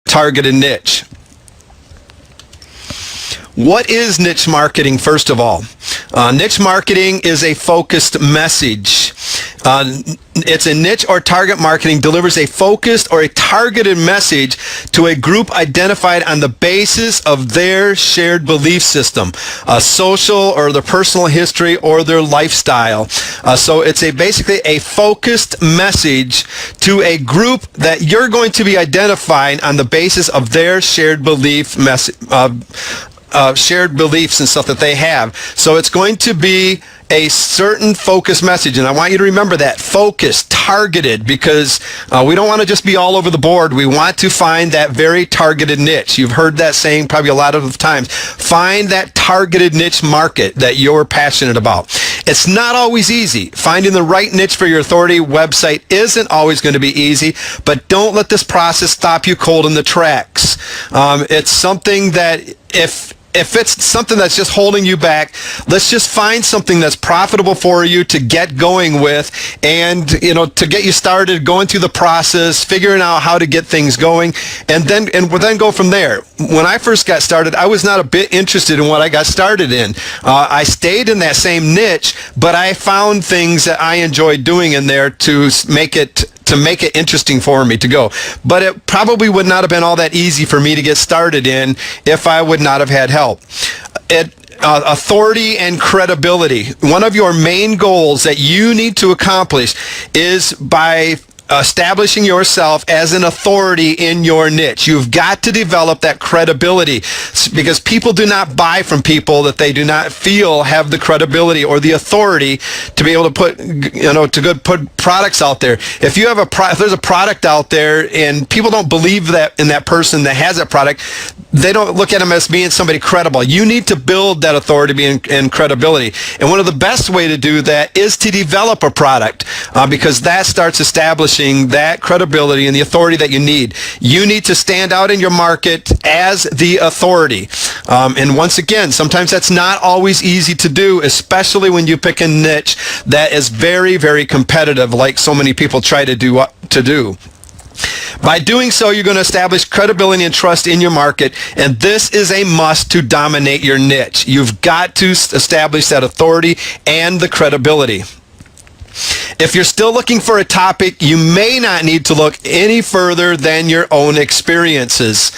targeted niche. What is niche marketing, first of all? Niche marketing is a focused message. It's a niche or target marketing delivers a focused or a targeted message to a group identified on the basis of their shared belief system, social or their personal history or their lifestyle. So it's basically a focused message to a group that you're going to be identifying on the basis of their shared shared beliefs and stuff that they have. So it's going to be a certain focused message, and I want you to remember that, focused, targeted, because we don't want to just be all over the board. We want to find that very targeted niche. You've heard that saying probably a lot of times. Find that targeted niche market that you're passionate about. It's not always easy. Finding the right niche for your authority website isn't always going to be easy, but don't let this process stop you cold in the tracks. It's something that if it's something that's just holding you back, let's just find something that's profitable for you to get going with, and to get you started going through the process, figuring out how to get things going, and then go from there. When I first got started, I was not a bit interested in what I got started in. I stayed in that same niche, but I found things that I enjoyed doing in there to make it interesting for me to go. But it probably would not have been all that easy for me to get started in if I would not have had help. Authority and credibility. One of your main goals that you need to accomplish is by establishing yourself as an authority in your niche. You've got to develop that credibility, because people do not buy from people that they do not feel have the credibility or the authority to be able to put products out there. If you have if there's a product out there and people don't believe that in that person that has that product, they don't look at them as being somebody credible. You need to build that authority and credibility. And one of the best way to do that is to develop a product, because that starts establishing that credibility and the authority that you need. You need to stand out in your market as the authority. And once again, sometimes that's not always easy to do, especially when you pick a niche that is very, very competitive, like so many people try to do. By doing so, you're going to establish credibility and trust in your market, and this is a must to dominate your niche. You've got to establish that authority and the credibility. If you're still looking for a topic, you may not need to look any further than your own experiences.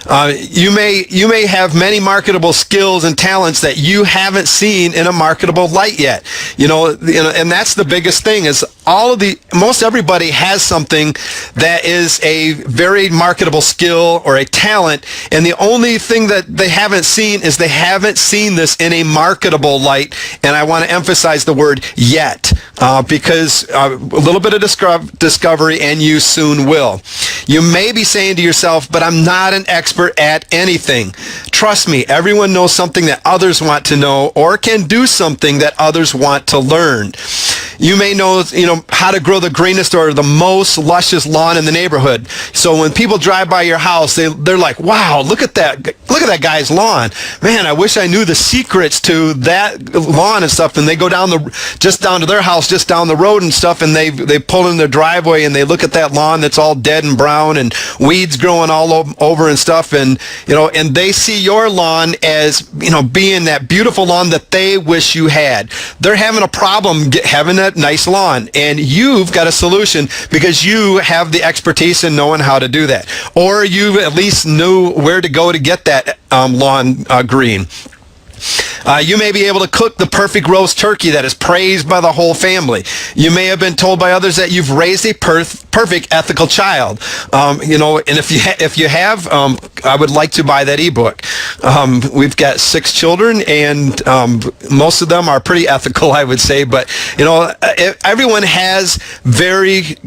You may have many marketable skills and talents that you haven't seen in a marketable light yet. And that's the biggest thing, is most everybody has something that is a very marketable skill or a talent, and the only thing that they haven't seen is they haven't seen this in a marketable light. And I want to emphasize the word yet, because a little bit of discovery and you soon will. You may be saying to yourself, but I'm not an expert at anything. Trust me, everyone knows something that others want to know, or can do something that others want to learn. You may know, how to grow the greenest or the most luscious lawn in the neighborhood. So when people drive by your house, they're like, wow, look at that guy's lawn. Man, I wish I knew the secrets to that lawn and stuff. And they go down to their house, just down the road and stuff, and they pull in their driveway and they look at that lawn that's all dead and brown and weeds growing all over and stuff. And, and they see your lawn as, being that beautiful lawn that they wish you had. They're having a problem having that nice lawn, and you've got a solution because you have the expertise in knowing how to do that, or you at least knew where to go to get that lawn green. You may be able to cook the perfect roast turkey that is praised by the whole family. You may have been told by others that you've raised a perfect ethical child. And if you have, I would like to buy that ebook. We've got 6 children, and most of them are pretty ethical, I would say. But everyone has very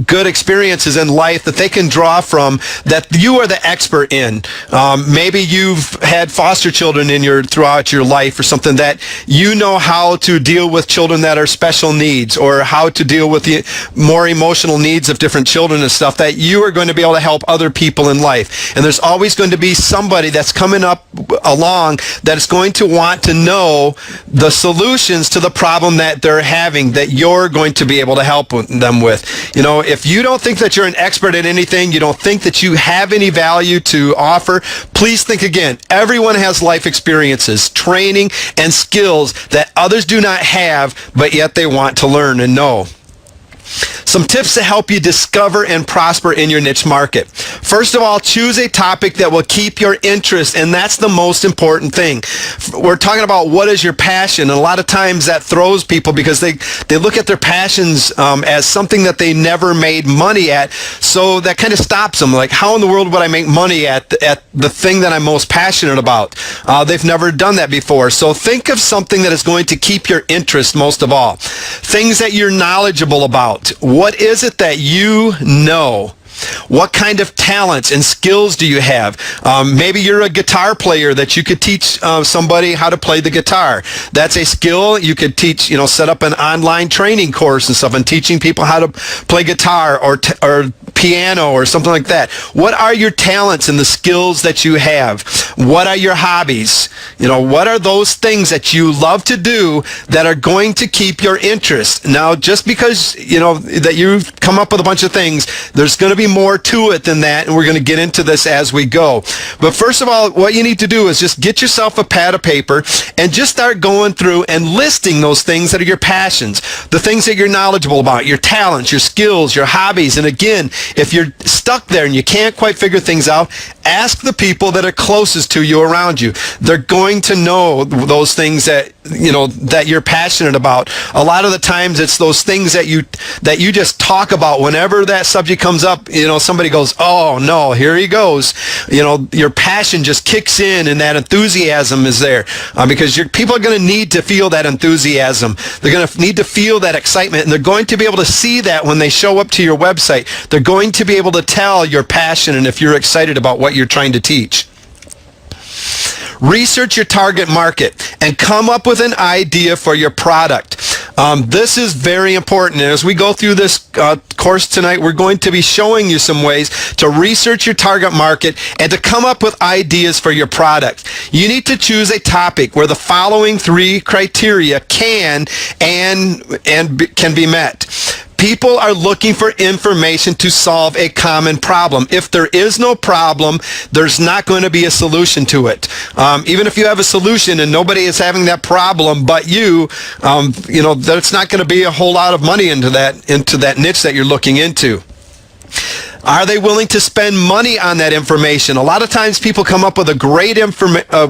good experiences in life that they can draw from that you are the expert in. Maybe you've had foster children throughout about your life or something, that you know how to deal with children that are special needs, or how to deal with the more emotional needs of different children and stuff, that you are going to be able to help other people in life. And there's always going to be somebody that's coming up along that is going to want to know the solutions to the problem that they're having, that you're going to be able to help them with. You know, if you don't think that you're an expert at anything, you don't think that you have any value to offer, please think again. Everyone has life experiences, training, and skills that others do not have, but yet they want to learn and know. Some tips to help you discover and prosper in your niche market. First of all, choose a topic that will keep your interest, and that's the most important thing. We're talking about what is your passion, and a lot of times that throws people because they look at their passions as something that they never made money at, so that kind of stops them. Like, how in the world would I make money at the thing that I'm most passionate about? They've never done that before. So think of something that is going to keep your interest most of all. Things that you're knowledgeable about. What is it that you know? What kind of talents and skills do you have? Maybe you're a guitar player that you could teach somebody how to play the guitar. That's a skill you could teach, set up an online training course and stuff and teaching people how to play guitar or piano or something like that. What are your talents and the skills that you have? What are your hobbies? What are those things that you love to do that are going to keep your interest? Now, just because, that you've come up with a bunch of things, there's going to be more to it than that, and we're going to get into this as we go. But first of all, what you need to do is just get yourself a pad of paper and just start going through and listing those things that are your passions, the things that you're knowledgeable about, your talents, your skills, your hobbies. And again, if you're stuck there and you can't quite figure things out, ask the people that are closest to you around you. They're going to know those things that you're passionate about. A lot of the times it's those things that you just talk about whenever that subject comes up. Somebody goes, oh no, here he goes. Your passion just kicks in, and that enthusiasm is there because people are going to need to feel that enthusiasm. They're going to need to feel that excitement, and they're going to be able to see that when they show up to your website. They're going to be able to tell your passion and if you're excited about what you're trying to teach. Research your target market and come up with an idea for your product. This is very important. And as we go through this course tonight, we're going to be showing you some ways to research your target market and to come up with ideas for your product. You need to choose a topic where the following 3 criteria can be met. People are looking for information to solve a common problem. If there is no problem, there's not going to be a solution to it. Even if you have a solution and nobody is having that problem but you, there's not going to be a whole lot of money into that niche that you're looking into. Are they willing to spend money on that information? A lot of times people come up with a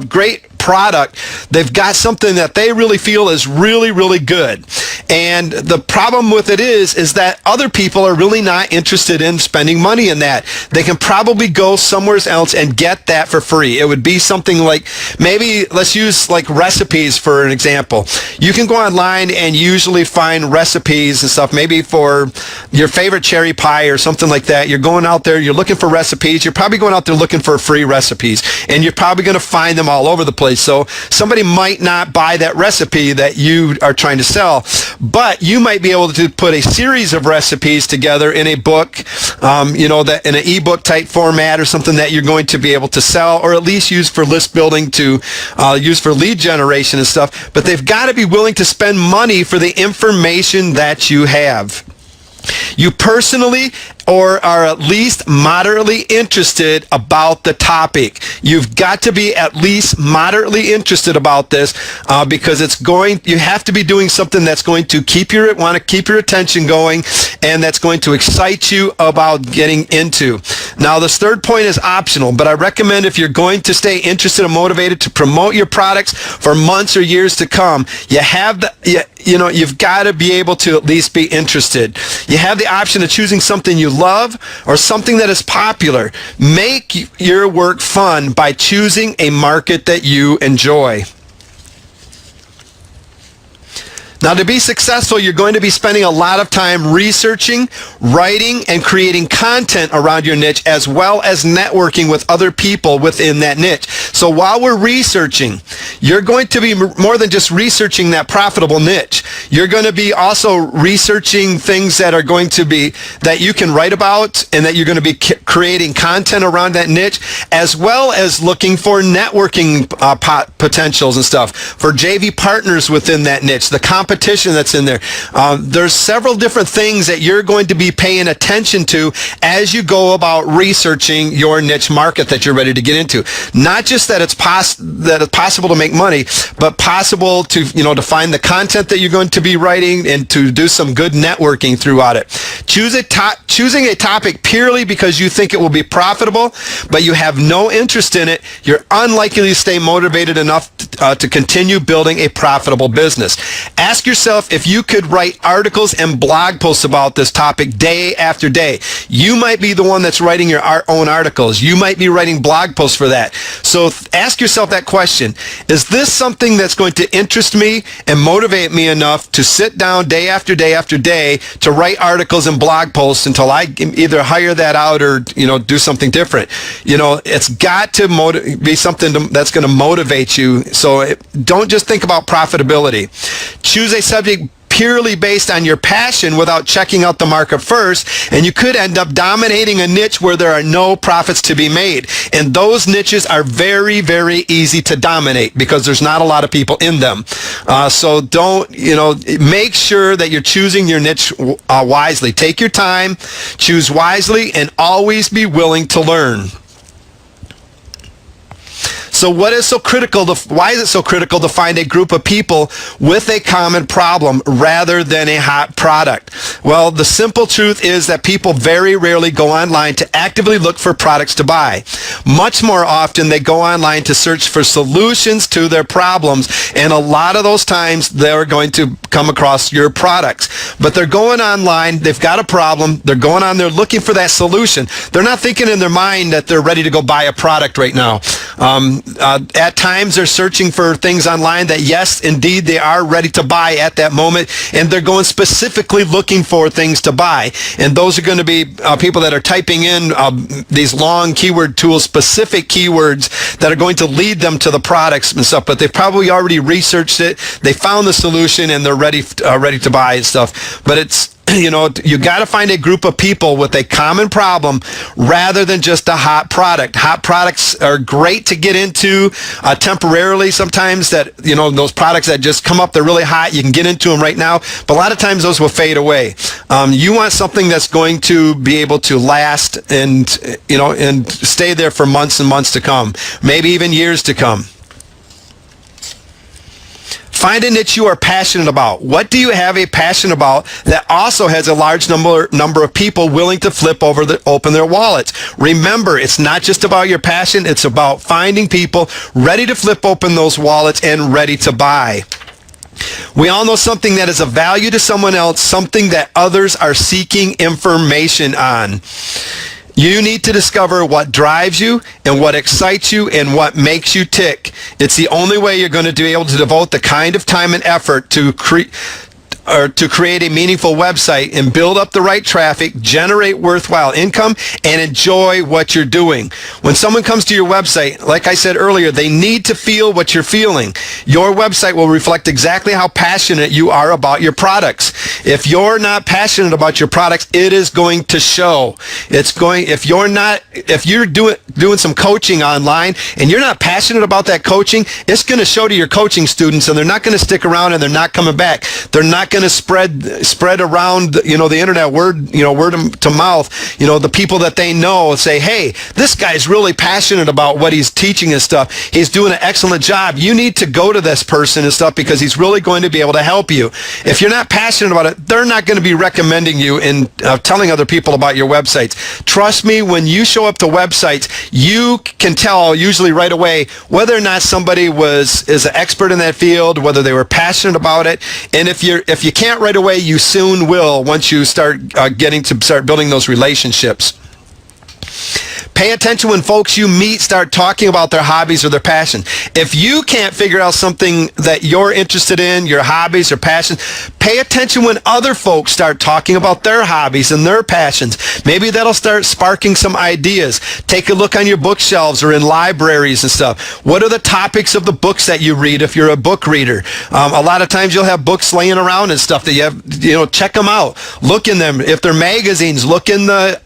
great product. They've got something that they really feel is really, really good. And the problem with it is that other people are really not interested in spending money in that. They can probably go somewhere else and get that for free. It would be something like, maybe let's use like recipes for an example. You can go online and usually find recipes and stuff, maybe for your favorite cherry pie or something like that. You're going out there, you're looking for recipes. You're probably going out there looking for free recipes, and you're probably going to find them all over the place. So somebody might not buy that recipe that you are trying to sell, but you might be able to put a series of recipes together in a book, that in an ebook type format or something that you're going to be able to sell, or at least use for list building, to use for lead generation and stuff. But they've got to be willing to spend money for the information that you have. You personally or are at least moderately interested about the topic. You've got to be at least moderately interested about this because you have to be doing something that's going to keep your attention going, and that's going to excite you about getting into. Now, this third point is optional, but I recommend if you're going to stay interested and motivated to promote your products for months or years to come, you've got to be able to at least be interested. You have the option of choosing something you love or something that is popular. Make your work fun by choosing a market that you enjoy. Now, to be successful, you're going to be spending a lot of time researching, writing, and creating content around your niche, as well as networking with other people within that niche. So while we're researching, you're going to be more than just researching that profitable niche. You're going to be also researching things that are going to be, that you can write about, and that you're going to be creating content around that niche, as well as looking for networking potentials and stuff, for JV partners within that niche, the competition that's in there. There's several different things that you're going to be paying attention to as you go about researching your niche market that you're ready to get into. Not just that it's possible to make money, but possible to, to find the content that you're going to be writing and to do some good networking throughout it. Choosing a topic purely because you think it will be profitable, but you have no interest in it, you're unlikely to stay motivated enough to continue building a profitable business. Ask yourself if you could write articles and blog posts about this topic day after day. You might be the one that's writing your own articles. You might be writing blog posts for that. So ask yourself that question. Is this something that's going to interest me and motivate me enough to sit down day after day after day to write articles and blog posts until I either hire that out or, do something different? It's got to be something that's going to motivate you. So don't just think about profitability. Choose a subject purely based on your passion without checking out the market first, and you could end up dominating a niche where there are no profits to be made. And those niches are very, very easy to dominate because there's not a lot of people in them. So don't, make sure that you're choosing your niche wisely. Take your time, choose wisely, and always be willing to learn. So why is it so critical to find a group of people with a common problem rather than a hot product? Well, the simple truth is that people very rarely go online to actively look for products to buy. Much more often, they go online to search for solutions to their problems, and a lot of those times, they're going to come across your products. But they're going online, they've got a problem, they're going on there looking for that solution. They're not thinking in their mind that they're ready to go buy a product right now. At times they're searching for things online that, yes, indeed, they are ready to buy at that moment, and they're going specifically looking for things to buy. And those are going to be people that are typing in these long keyword tools, specific keywords that are going to lead them to the products and stuff, but they've probably already researched it, they found the solution, and they're ready to buy and stuff. But it's, you got to find a group of people with a common problem rather than just a hot product. Hot products are great to get into temporarily sometimes, that, those products that just come up, they're really hot, you can get into them right now, but a lot of times those will fade away. You want something that's going to be able to last and stay there for months and months to come, maybe even years to come. Find a niche you are passionate about. What do you have a passion about that also has a large number of people willing to open their wallets? Remember, it's not just about your passion. It's about finding people ready to flip open those wallets and ready to buy. We all know something that is of value to someone else, something that others are seeking information on. You need to discover what drives you and what excites you and what makes you tick. It's the only way you're going to be able to devote the kind of time and effort to create a meaningful website and build up the right traffic, generate worthwhile income, and enjoy what you're doing. When someone comes to your website, like I said earlier, they need to feel what you're feeling. Your website will reflect exactly how passionate you are about your products. If you're not passionate about your products, it is going to show. If you're doing some coaching online and you're not passionate about that coaching, it's going to show to your coaching students, and they're not going to stick around, and they're not coming back. They're not going to spread around, the internet, word to mouth, the people that they know say, hey, this guy's really passionate about what he's teaching and stuff. He's doing an excellent job. You need to go to this person and stuff because he's really going to be able to help you. If you're not passionate about it, they're not going to be recommending you and telling other people about your websites. Trust me, when you show up to websites, you can tell usually right away whether or not somebody is an expert in that field, whether they were passionate about it. And if you can't right away, you soon will once you start building those relationships. Pay attention when folks you meet start talking about their hobbies or their passion. If you can't figure out something that you're interested in, your hobbies or passions, pay attention when other folks start talking about their hobbies and their passions. Maybe that'll start sparking some ideas. Take a look on your bookshelves or in libraries and stuff. What are the topics of the books that you read if you're a book reader? A lot of times you'll have books laying around and stuff that you have, check them out. Look in them. If they're magazines, look in the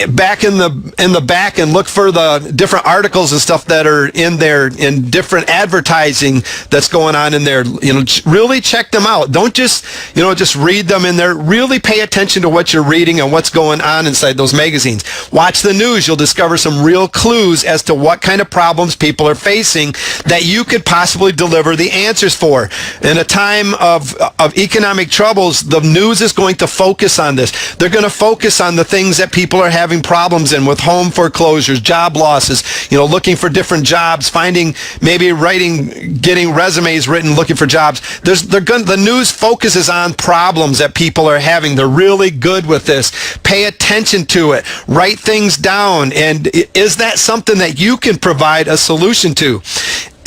back in the back and look for the different articles and stuff that are in there, in different advertising that's going on in there. Really check them out. Don't just read them in there. Really pay attention to what you're reading and what's going on inside those magazines. Watch the news. You'll discover some real clues as to what kind of problems people are facing that you could possibly deliver the answers for. In a time of economic troubles, the news is going to focus on this. They're going to focus on the things that people are having problems in, with home foreclosures, job losses, looking for different jobs, getting resumes written, looking for jobs. The news focuses on problems that people are having. They're really good with this. Pay attention to it. Write things down. And is that something that you can provide a solution to?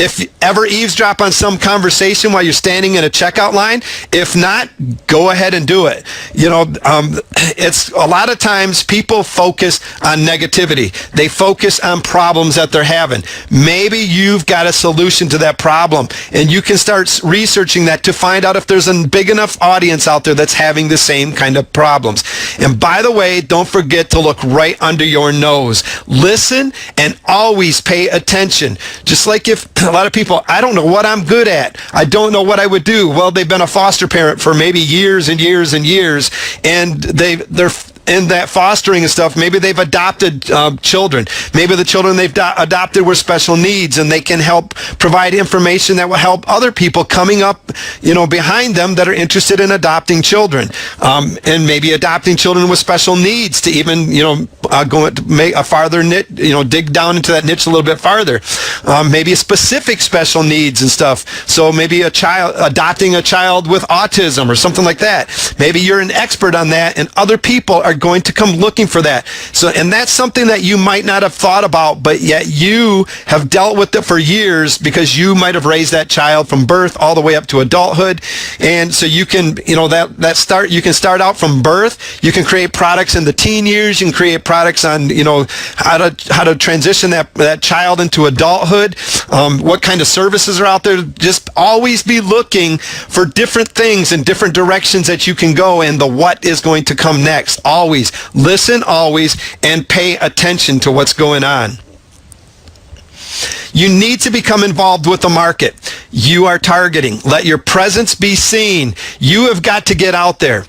If you ever eavesdrop on some conversation while you're standing in a checkout line, if not, go ahead and do it. It's a lot of times people focus on negativity. They focus on problems that they're having. Maybe you've got a solution to that problem, and you can start researching that to find out if there's a big enough audience out there that's having the same kind of problems. And by the way, don't forget to look right under your nose. Listen and always pay attention. Just like if a lot of people, I don't know what I'm good at. I don't know what I would do. Well, they've been a foster parent for maybe years and years and years, and they're in that fostering and stuff. Maybe they've adopted children. Maybe the children they've adopted were special needs, and they can help provide information that will help other people coming up, behind them that are interested in adopting children, and maybe adopting children with special needs to even, go to make a farther niche, dig down into that niche a little bit farther. Maybe a specific special needs and stuff. So maybe adopting a child with autism or something like that. Maybe you're an expert on that, and other people are going to come looking for that. So, and that's something that you might not have thought about, but yet you have dealt with it for years because you might have raised that child from birth all the way up to adulthood. And so you can, you can start out from birth. You can create products in the teen years. You can create products on, how to transition that child into adulthood. What kind of services are out there. Just always be looking for different things and different directions that you can go, and the what is going to come next. Always listen, and pay attention to what's going on. You need to become involved with the market you are targeting. Let your presence be seen. You have got to get out there.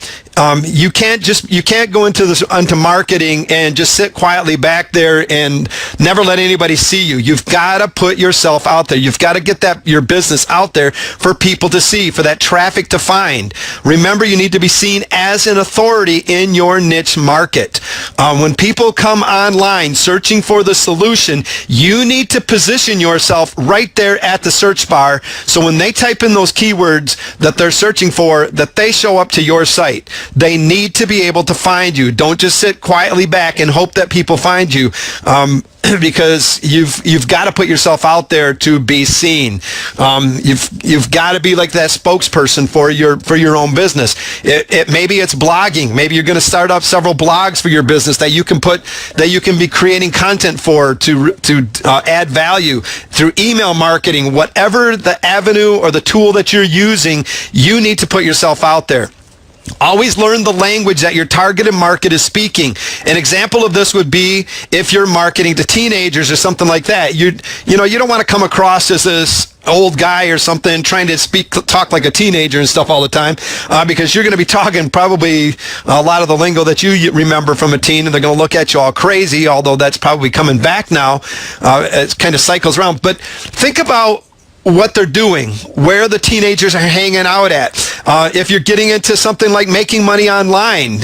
You can't go into marketing and just sit quietly back there and never let anybody see you. You've got to put yourself out there. You've got to get your business out there for people to see, for that traffic to find. Remember, you need to be seen as an authority in your niche market. When people come online searching for the solution, you need to position yourself right there at the search bar, so when they type in those keywords that they're searching for, that they show up to your site. They need to be able to find you. Don't just sit quietly back and hope that people find you, because you've got to put yourself out there to be seen. You've got to be like that spokesperson for your own business. Maybe it's blogging. Maybe you're going to start up several blogs for your business that you can be creating content for to add value through email marketing. Whatever the avenue or the tool that you're using, you need to put yourself out there. Always learn the language that your targeted market is speaking. An example of this would be if you're marketing to teenagers or something like that. You don't want to come across as this old guy or something trying to talk like a teenager and stuff all the time, because you're going to be talking probably a lot of the lingo that you remember from a teen, and they're going to look at you all crazy, although that's probably coming back now. It kind of cycles around. But think about what they're doing, where the teenagers are hanging out at. If you're getting into something like making money online,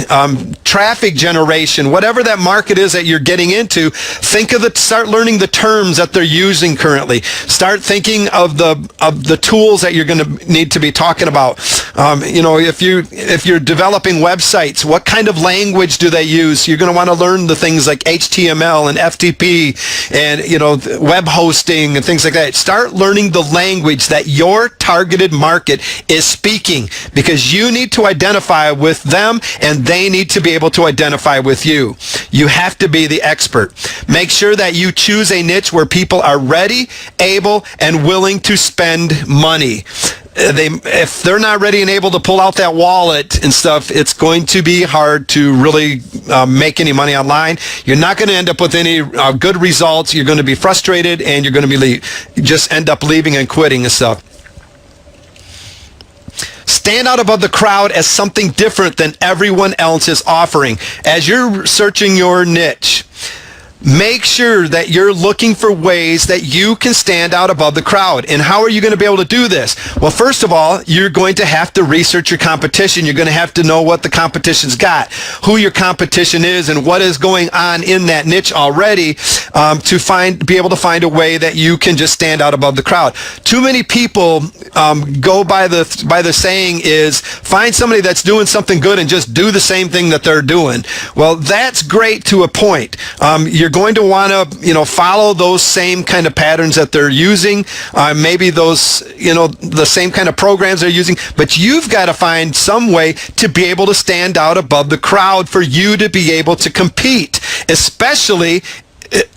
traffic generation, whatever that market is that you're getting into, start learning the terms that they're using currently. Start thinking of the tools that you're going to need to be talking about. If you're developing websites, what kind of language do they use? You're going to want to learn the things like HTML and FTP and web hosting and things like that. Start learning the language that your targeted market is speaking, because you need to identify with them and they need to be able to identify with you. You have to be the expert. Make sure that you choose a niche where people are ready, able, and willing to spend money. If they're not ready and able to pull out that wallet and stuff, it's going to be hard to really make any money online. You're not going to end up with any good results. You're going to be frustrated, and you're going to just end up leaving and quitting and stuff. Stand out above the crowd as something different than everyone else is offering. As you're searching your niche, make sure that you're looking for ways that you can stand out above the crowd. And how are you going to be able to do this? Well, first of all, you're going to have to research your competition. You're going to have to know what the competition's got, who your competition is, and what is going on in that niche already, to be able to find a way that you can just stand out above the crowd. Too many people go by the saying is, find somebody that's doing something good and just do the same thing that they're doing. Well, that's great to a point. You're going to want to, follow those same kind of patterns that they're using. Maybe those, the same kind of programs they're using. But you've got to find some way to be able to stand out above the crowd for you to be able to compete, especially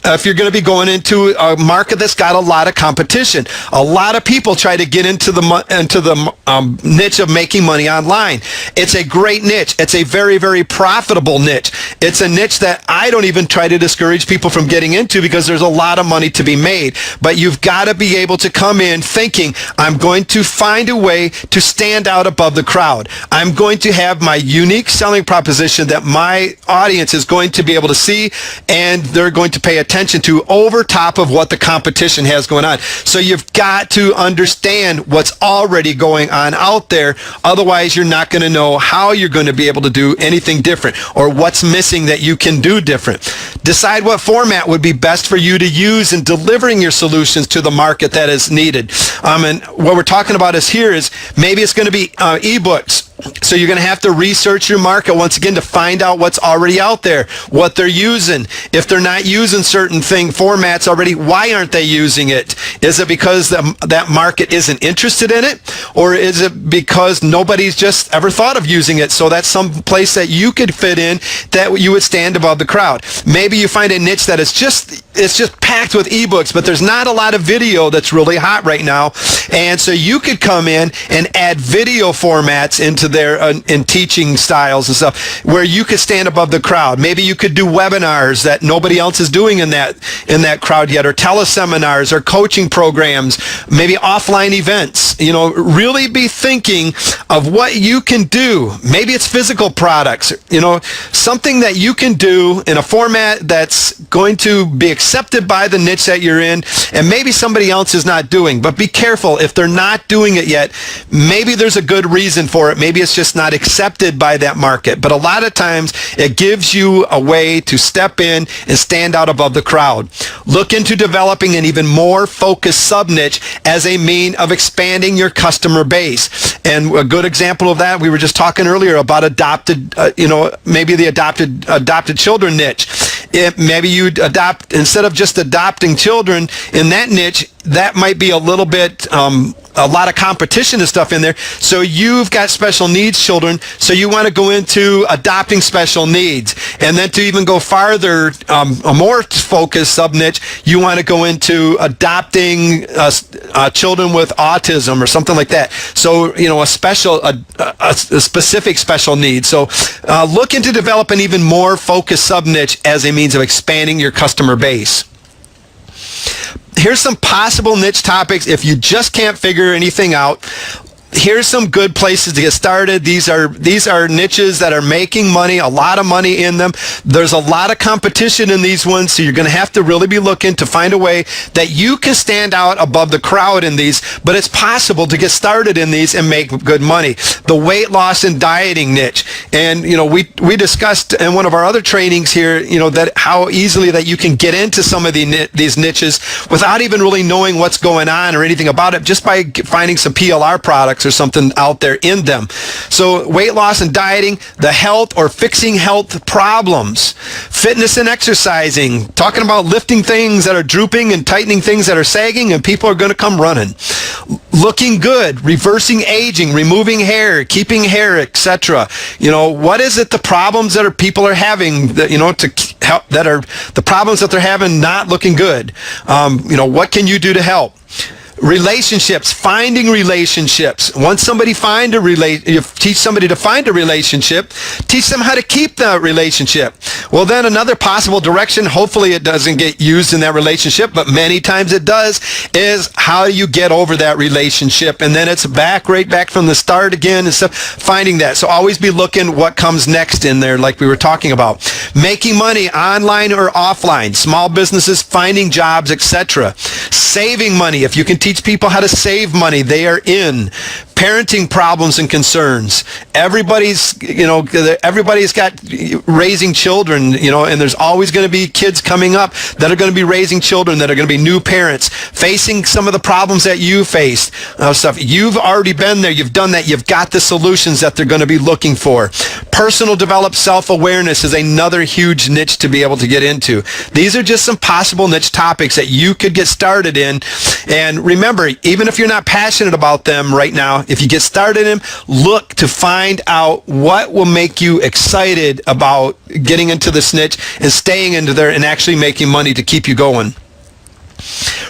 if you're going to be going into a market that's got a lot of competition. A lot of people try to get into the niche of making money online. It's a great niche. It's a very, very profitable niche. It's a niche that I don't even try to discourage people from getting into, because there's a lot of money to be made. But you've got to be able to come in thinking, I'm going to find a way to stand out above the crowd. I'm going to have my unique selling proposition that my audience is going to be able to see, and they're going to pay attention to over top of what the competition has going on. So you've got to understand what's already going on out there. Otherwise, you're not going to know how you're going to be able to do anything different, or what's missing that you can do different. Decide what format would be best for you to use in delivering your solutions to the market that is needed. And what we're talking about is maybe it's going to be ebooks. So you're going to have to research your market once again to find out what's already out there, what they're using. If they're not using certain formats already, why aren't they using it? Is it because that market isn't interested in it? Or is it because nobody's just ever thought of using it? So that's some place that you could fit in, that you would stand above the crowd. Maybe you find a niche that it's just packed with ebooks, but there's not a lot of video that's really hot right now. And so you could come in and add video formats into their in teaching styles and stuff, where you could stand above the crowd. Maybe you could do webinars that nobody else is doing in that crowd yet, or teleseminars, or coaching programs, maybe offline events. Really be thinking of what you can do. Maybe it's physical products, something that you can do in a format that's going to be accepted by the niche that you're in, and maybe somebody else is not doing. But be careful, if they're not doing it yet, maybe there's a good reason for it. Maybe it's just not accepted by that market. But a lot of times it gives you a way to step in and stand out above the crowd. Look into developing an even more focused sub-niche as a mean of expanding your customer base. And a good example of that, we were just talking earlier about maybe the adopted children niche. Maybe you adopt, instead of just adopting children in that niche, that might be a little bit, a lot of competition and stuff in there. So you've got special needs children, so you want to go into adopting special needs. And then to even go farther, a more focused sub-niche, you want to go into adopting children with autism or something like that. So, a specific special need. So look into developing even more focused sub-niche as a means of expanding your customer base. Here's some possible niche topics if you just can't figure anything out. here's some good places to get started. These are niches that are making money, a lot of money in them. There's a lot of competition in these ones, so you're going to have to really be looking to find a way that you can stand out above the crowd in these, but it's possible to get started in these and make good money. The weight loss and dieting niche. And, we discussed in one of our other trainings here, that how easily that you can get into some of these niches without even really knowing what's going on or anything about it, just by finding some PLR products or something out there in them. So weight loss and dieting, the health or fixing health problems, fitness and exercising, talking about lifting things that are drooping and tightening things that are sagging, and people are going to come running. Looking good, reversing aging, removing hair, keeping hair, etc. What is it, the problems that people are having that, to help, that are the problems that they're having not looking good? What can you do to help? Relationships, finding relationships. Once somebody you teach somebody to find a relationship, teach them how to keep that relationship. Well, then another possible direction, hopefully it doesn't get used in that relationship, but many times it does, is how do you get over that relationship? And then it's right back from the start again and stuff, finding that. So always be looking what comes next in there, like we were talking about. Making money online or offline, small businesses, finding jobs, etc. Saving money. If you can teach people how to save money, they are in. Parenting problems and concerns. Everybody's got raising children, and there's always going to be kids coming up that are going to be raising children, that are going to be new parents, facing some of the problems that you faced. Stuff. You've already been there. You've done that. You've got the solutions that they're going to be looking for. Personal developed self-awareness is another huge niche to be able to get into. These are just some possible niche topics that you could get started in. And remember, even if you're not passionate about them right now, if you get started in them, look to find out what will make you excited about getting into this niche and staying into there and actually making money to keep you going.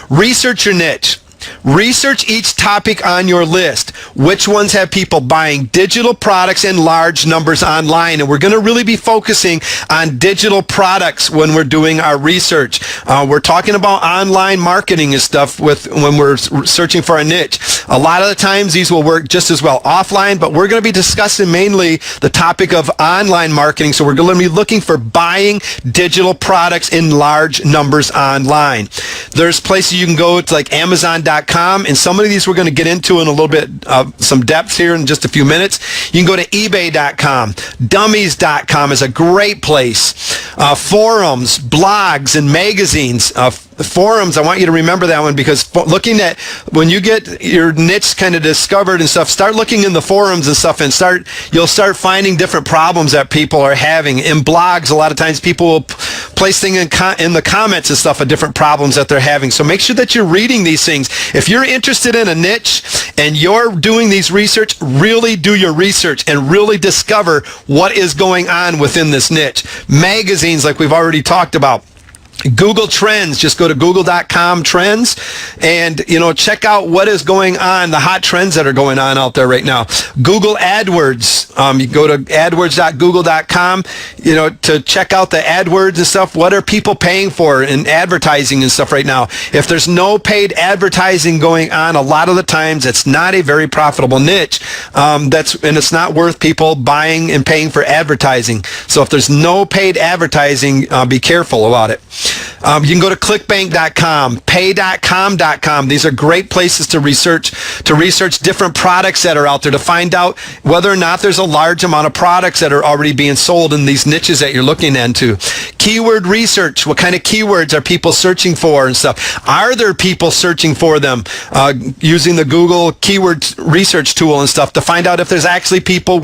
Research your niche. Research each topic on your list. Which ones have people buying digital products in large numbers online? And we're going to really be focusing on digital products when we're doing our research. We're talking about online marketing and stuff when we're searching for a niche. A lot of the times these will work just as well offline, but we're going to be discussing mainly the topic of online marketing. So we're going to be looking for buying digital products in large numbers online. There's places you can go to, like Amazon.com, and some of these we're going to get into in a little bit some depth here in just a few minutes. You can go to eBay.com. Dummies.com is a great place. Forums, blogs, and magazines. Forums, I want you to remember that one, because looking at when you get your niche kind of discovered and stuff, start looking in the forums and stuff, and you'll start finding different problems that people are having. In blogs, a lot of times people will place things in the comments and stuff of different problems that they're having. So make sure that you're reading these things. If you're interested in a niche and you're doing these research, really do your research and really discover what is going on within this niche. Magazines, like we've already talked about. Google Trends, just go to google.com trends and, check out what is going on, the hot trends that are going on out there right now. Google AdWords, you go to adwords.google.com, to check out the AdWords and stuff. What are people paying for in advertising and stuff right now? If there's no paid advertising going on, a lot of the times it's not a very profitable niche. And it's not worth people buying and paying for advertising. So if there's no paid advertising, be careful about it. You can go to clickbank.com, pay.com.com. These are great places to research different products that are out there, to find out whether or not there's a large amount of products that are already being sold in these niches that you're looking into. Keyword research. What kind of keywords are people searching for and stuff? Are there people searching for them using the Google keyword research tool and stuff to find out if there's actually people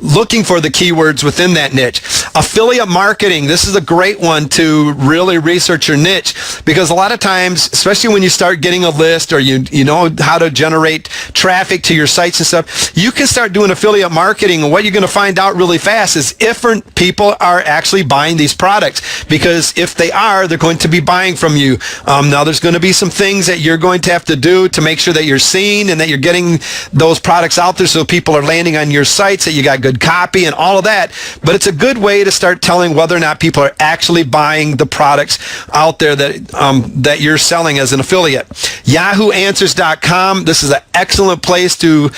looking for the keywords within that niche? Affiliate marketing. This is a great one to really research your niche, because a lot of times, especially when you start getting a list or you know how to generate traffic to your sites and stuff, you can start doing affiliate marketing, and what you're going to find out really fast is if people are actually buying these products, because if they are, they're going to be buying from you. Now there's going to be some things that you're going to have to do to make sure that you're seen and that you're getting those products out there so people are landing on your sites, that you got good copy and all of that, but it's a good way to start telling whether or not people are actually buying the products out there that you're selling as an affiliate. YahooAnswers.com. This is an excellent place to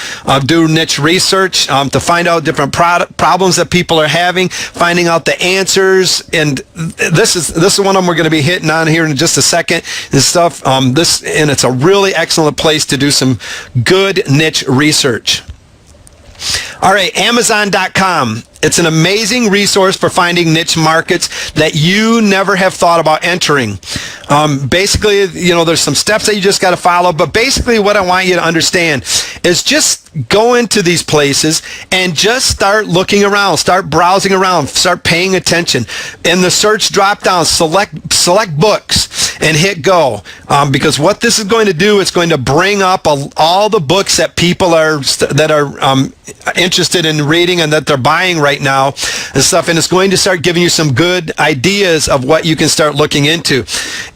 do niche research, to find out different problems that people are having, finding out the answers. And this is one of them we're going to be hitting on here in just a second. This stuff, and it's a really excellent place to do some good niche research. All right, Amazon.com. It's an amazing resource for finding niche markets that you never have thought about entering. Basically, there's some steps that you just got to follow, but basically what I want you to understand is just go into these places and just start looking around, start browsing around, start paying attention. In the search drop-down, select books and hit go, because what this is going to do is going to bring up all the books that people are interested in reading and that they're buying right now and stuff, and it's going to start giving you some good ideas of what you can start looking into.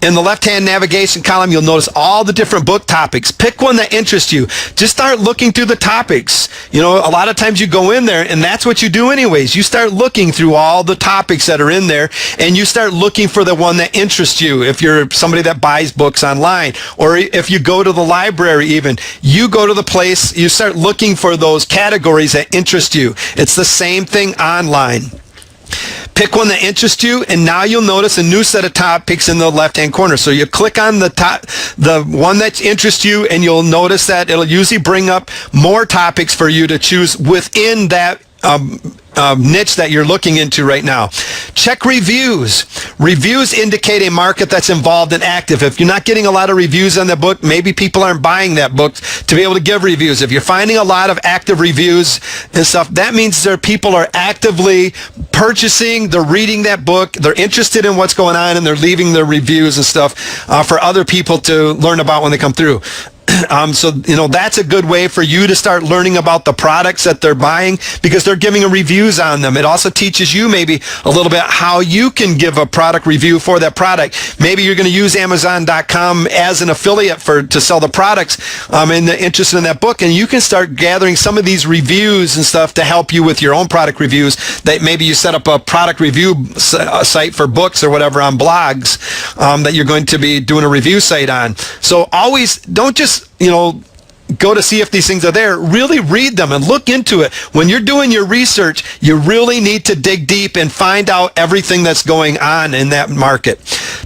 In the left-hand navigation column, you'll notice all the different book topics. Pick one that interests you. Just start looking through the topics. A lot of times you go in there, and that's what you do anyways. You start looking through all the topics that are in there, and you start looking for the one that interests you. If you're somebody that buys books online, or if you go to the library even, you go to the place, you start looking for those categories that interest you. It's the same thing online. Pick one that interests you, and now you'll notice a new set of topics in the left-hand corner. So you click on the one that interests you, and you'll notice that it'll usually bring up more topics for you to choose within that niche that you're looking into right now. Check reviews. Reviews indicate a market that's involved and active. If you're not getting a lot of reviews on the book, maybe people aren't buying that book to be able to give reviews. If you're finding a lot of active reviews and stuff, that means people are actively purchasing, they're reading that book, they're interested in what's going on, and they're leaving their reviews and stuff for other people to learn about when they come through. So that's a good way for you to start learning about the products that they're buying, because they're giving reviews on them. It also teaches you maybe a little bit how you can give a product review for that product. Maybe you're going to use Amazon.com as an affiliate to sell the products and the interest in that book, and you can start gathering some of these reviews and stuff to help you with your own product reviews. That maybe you set up a product review site for books or whatever on blogs that you're going to be doing a review site on. So always don't just go to see if these things are there. Really read them and look into it. When you're doing your research, you really need to dig deep and find out everything that's going on in that market.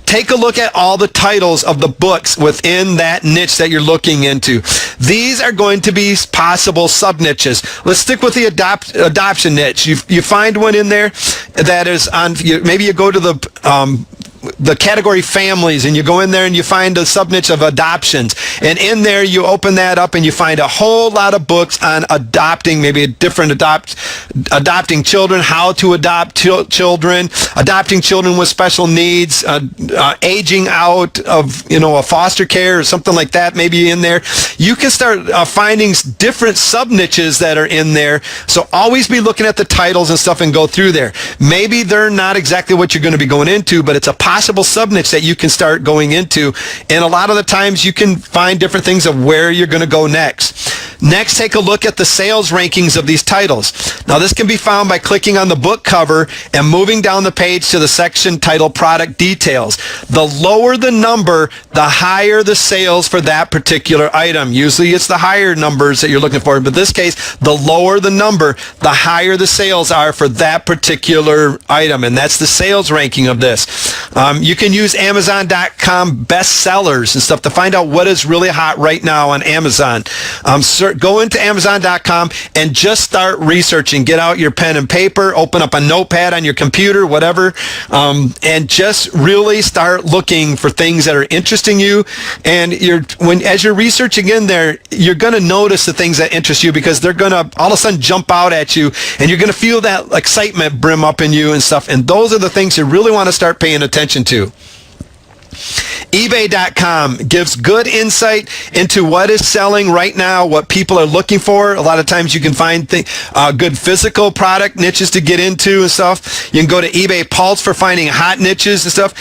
Take a look at all the titles of the books within that niche that you're looking into. These are going to be possible sub-niches. Let's stick with the adoption niche. You find one in there that is on, maybe you go to the category families, and you go in there and you find a sub-niche of adoptions, and in there you open that up and you find a whole lot of books on adopting, maybe adopting children, how to adopt children, adopting children with special needs, aging out of a foster care or something like that, maybe in there. You can start finding different sub-niches that are in there. So always be looking at the titles and stuff and go through there. Maybe they're not exactly what you're going to be going into, but it's a possible sub-niche that you can start going into. And a lot of the times you can find different things of where you're going to go next. Next, take a look at the sales rankings of these titles. Now, this can be found by clicking on the book cover and moving down the page to the section titled Product Details. The lower the number, the higher the sales for that particular item. Usually it's the higher numbers that you're looking for, but in this case, the lower the number, the higher the sales are for that particular item, and that's the sales ranking of this. You can use Amazon.com bestsellers and stuff to find out what is really hot right now on Amazon. Go into Amazon.com and just start researching. Get out your pen and paper, open up a notepad on your computer, whatever, and just really start looking for things that are interesting you. And as you're researching in there, you're going to notice the things that interest you, because they're going to all of a sudden jump out at you, and you're going to feel that excitement brim up in you and stuff. And those are the things you really want to start paying attention to. eBay.com gives good insight into what is selling right now, what people are looking for. A lot of times you can find good physical product niches to get into and stuff. You can go to eBay Pulse for finding hot niches and stuff.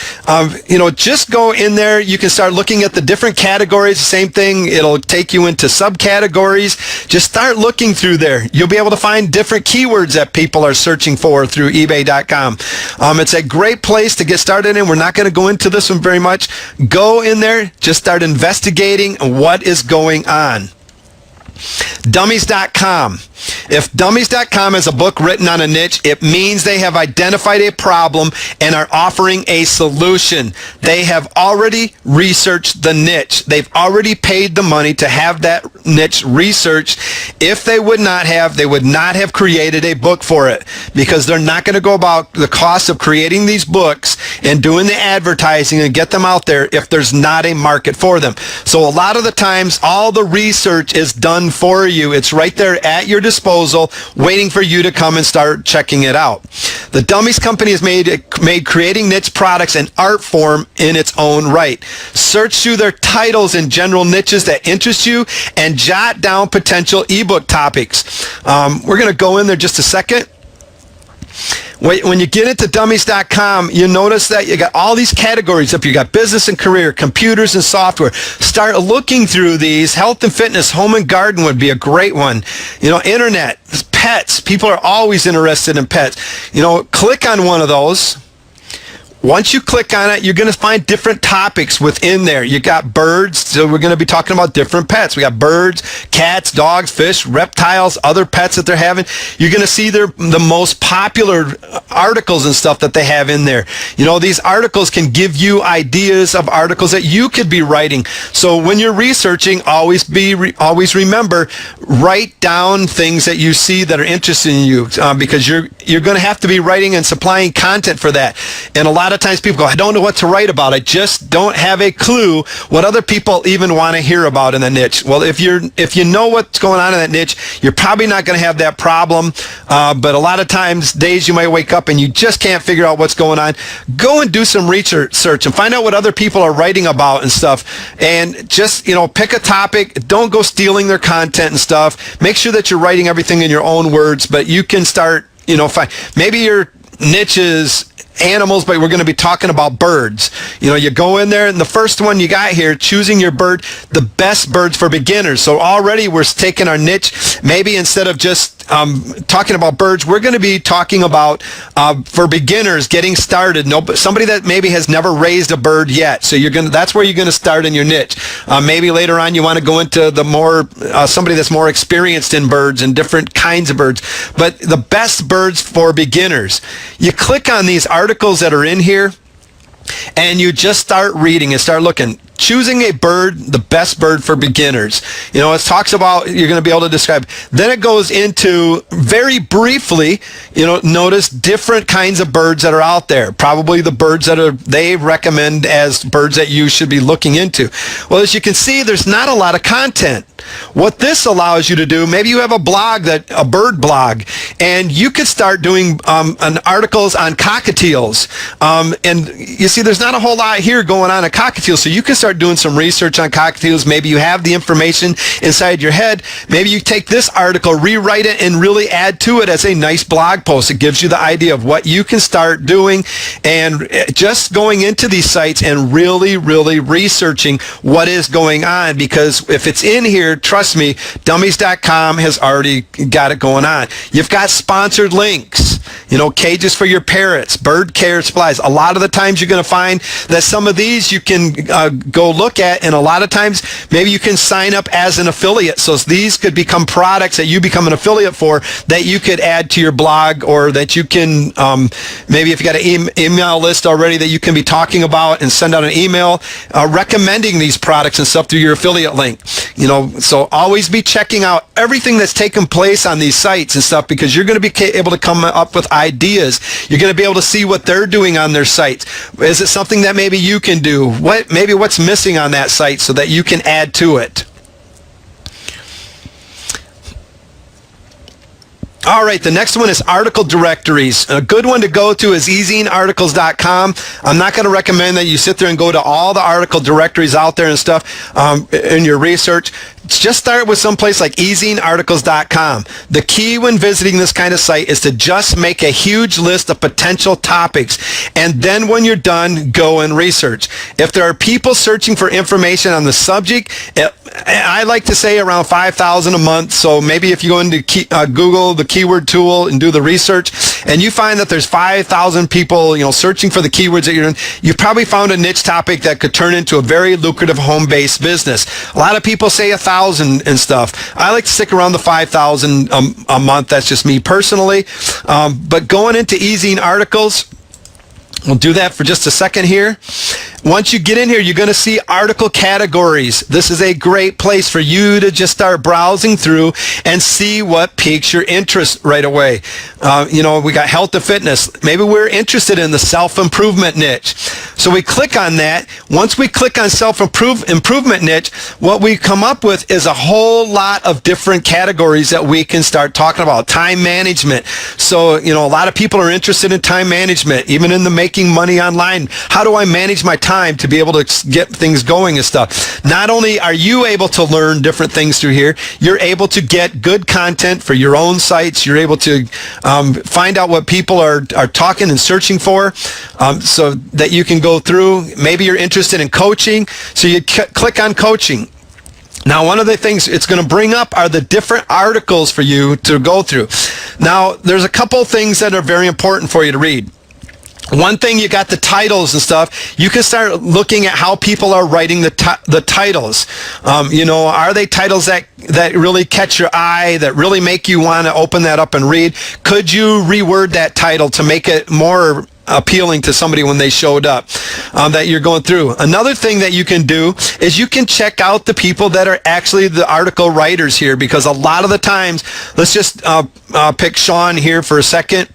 Just go in there. You can start looking at the different categories. Same thing. It'll take you into subcategories. Just start looking through there. You'll be able to find different keywords that people are searching for through eBay.com. It's a great place to get started in. We're not going to go into this one very much, Go in there, just start investigating what is going on. Dummies.com. If Dummies.com has a book written on a niche, it means they have identified a problem and are offering a solution. They have already researched the niche. They've already paid the money to have that niche researched. If they would not have, they would not have created a book for it, because they're not going to go about the cost of creating these books and doing the advertising and get them out there if there's not a market for them. So a lot of the times, all the research is done for you. It's right there at your disposal, waiting for you to come and start checking it out. The Dummies Company has made creating niche products an art form in its own right. Search through their titles and general niches that interest you and jot down potential ebook topics. We're going to go in there just a second. When you get into dummies.com, you notice that you got all these categories up. You got business and career, computers and software. Start looking through these. Health and fitness, home and garden would be a great one. Internet, pets. People are always interested in pets. Click on one of those. Once you click on it, you're going to find different topics within there. You got birds, so we're going to be talking about different pets. We got birds, cats, dogs, fish, reptiles, other pets that they're having. You're going to see the most popular articles and stuff that they have in there. These articles can give you ideas of articles that you could be writing. So when you're researching, always remember, write down things that you see that are interesting in you, because you're going to have to be writing and supplying content for that. And a lot of times people go, I don't know what to write about. I just don't have a clue what other people even want to hear about in the niche. Well, if you know what's going on in that niche, you're probably not going to have that problem. But a lot of times, days you might wake up and you just can't figure out what's going on. Go and do some research and find out what other people are writing about and stuff. And just, pick a topic. Don't go stealing their content and stuff. Make sure that you're writing everything in your own words, but you can start, maybe your niche is animals, but we're going to be talking about birds. You go in there, and the first one you got here, choosing your bird, the best birds for beginners. So already we're taking our niche. Maybe instead of just talking about birds, we're going to be talking about for beginners getting started. Somebody that maybe has never raised a bird yet. So that's where you're going to start in your niche. Maybe later on you want to go into the more somebody that's more experienced in birds and different kinds of birds. But the best birds for beginners. You click on these articles that are in here, and you just start reading and start looking. Choosing a bird, the best bird for beginners. It talks about, you're going to be able to describe. Then it goes into, very briefly, notice different kinds of birds that are out there. Probably the birds that they recommend as birds that you should be looking into. Well, as you can see, there's not a lot of content. What this allows you to do, maybe you have a blog, a bird blog, and you could start doing articles on cockatiels. And you see, there's not a whole lot here going on cockatiels, so you can start doing some research on cockatiels. Maybe you have the information inside your head. Maybe you take this article, rewrite it, and really add to it as a nice blog post. It gives you the idea of what you can start doing, and just going into these sites and really, really researching what is going on, because if it's in here, trust me, dummies.com has already got it going on. You've got sponsored links, cages for your parrots, bird care supplies. A lot of the times you're going to find that some of these you can go look at, and a lot of times maybe you can sign up as an affiliate. So these could become products that you become an affiliate for that you could add to your blog, or that you can, maybe if you got an email list already that you can be talking about and send out an email recommending these products and stuff through your affiliate link. So always be checking out everything that's taking place on these sites and stuff, because you're going to be able to come up with ideas. You're going to be able to see what they're doing on their sites. Is it something that maybe you can do? What's missing on that site so that you can add to it? All right, the next one is article directories. A good one to go to is ezinearticles.com. I'm not going to recommend that you sit there and go to all the article directories out there and stuff in your research. Just start with some place like ezinearticles.com. The key when visiting this kind of site is to just make a huge list of potential topics, and then when you're done, go and research. If there are people searching for information on the subject, I like to say around 5,000 a month. So maybe if you go into Google, the keyword tool, and do the research, and you find that there's 5,000 people, searching for the keywords that you're in, you've probably found a niche topic that could turn into a very lucrative home-based business. A lot of people say 1,000 and stuff. I like to stick around the 5,000 a month. That's just me personally. But going into easing articles, we'll do that for just a second here. Once you get in here, you're going to see article categories. This is a great place for you to just start browsing through and see what piques your interest right away. We got health and fitness. Maybe we're interested in the self-improvement niche. So we click on that. Once we click on self-improvement niche, what we come up with is a whole lot of different categories that we can start talking about. Time management. So, a lot of people are interested in time management, even in the making money online. How do I manage my time to be able to get things going and stuff? Not only are you able to learn different things through here, you're able to get good content for your own sites. You're able to find out what people are talking and searching for, so that you can go through. Maybe you're interested in coaching, so you click on coaching. Now, one of the things it's going to bring up are the different articles for you to go through. Now, there's a couple things that are very important for you to read. One thing, you got the titles and stuff. You can start looking at how people are writing the titles. Are they titles that really catch your eye, that really make you want to open that up and read? Could you reword that title to make it more appealing to somebody when they showed up, that you're going through? Another thing that you can do is you can check out the people that are actually the article writers here, because a lot of the times, let's just pick Sean here for a second.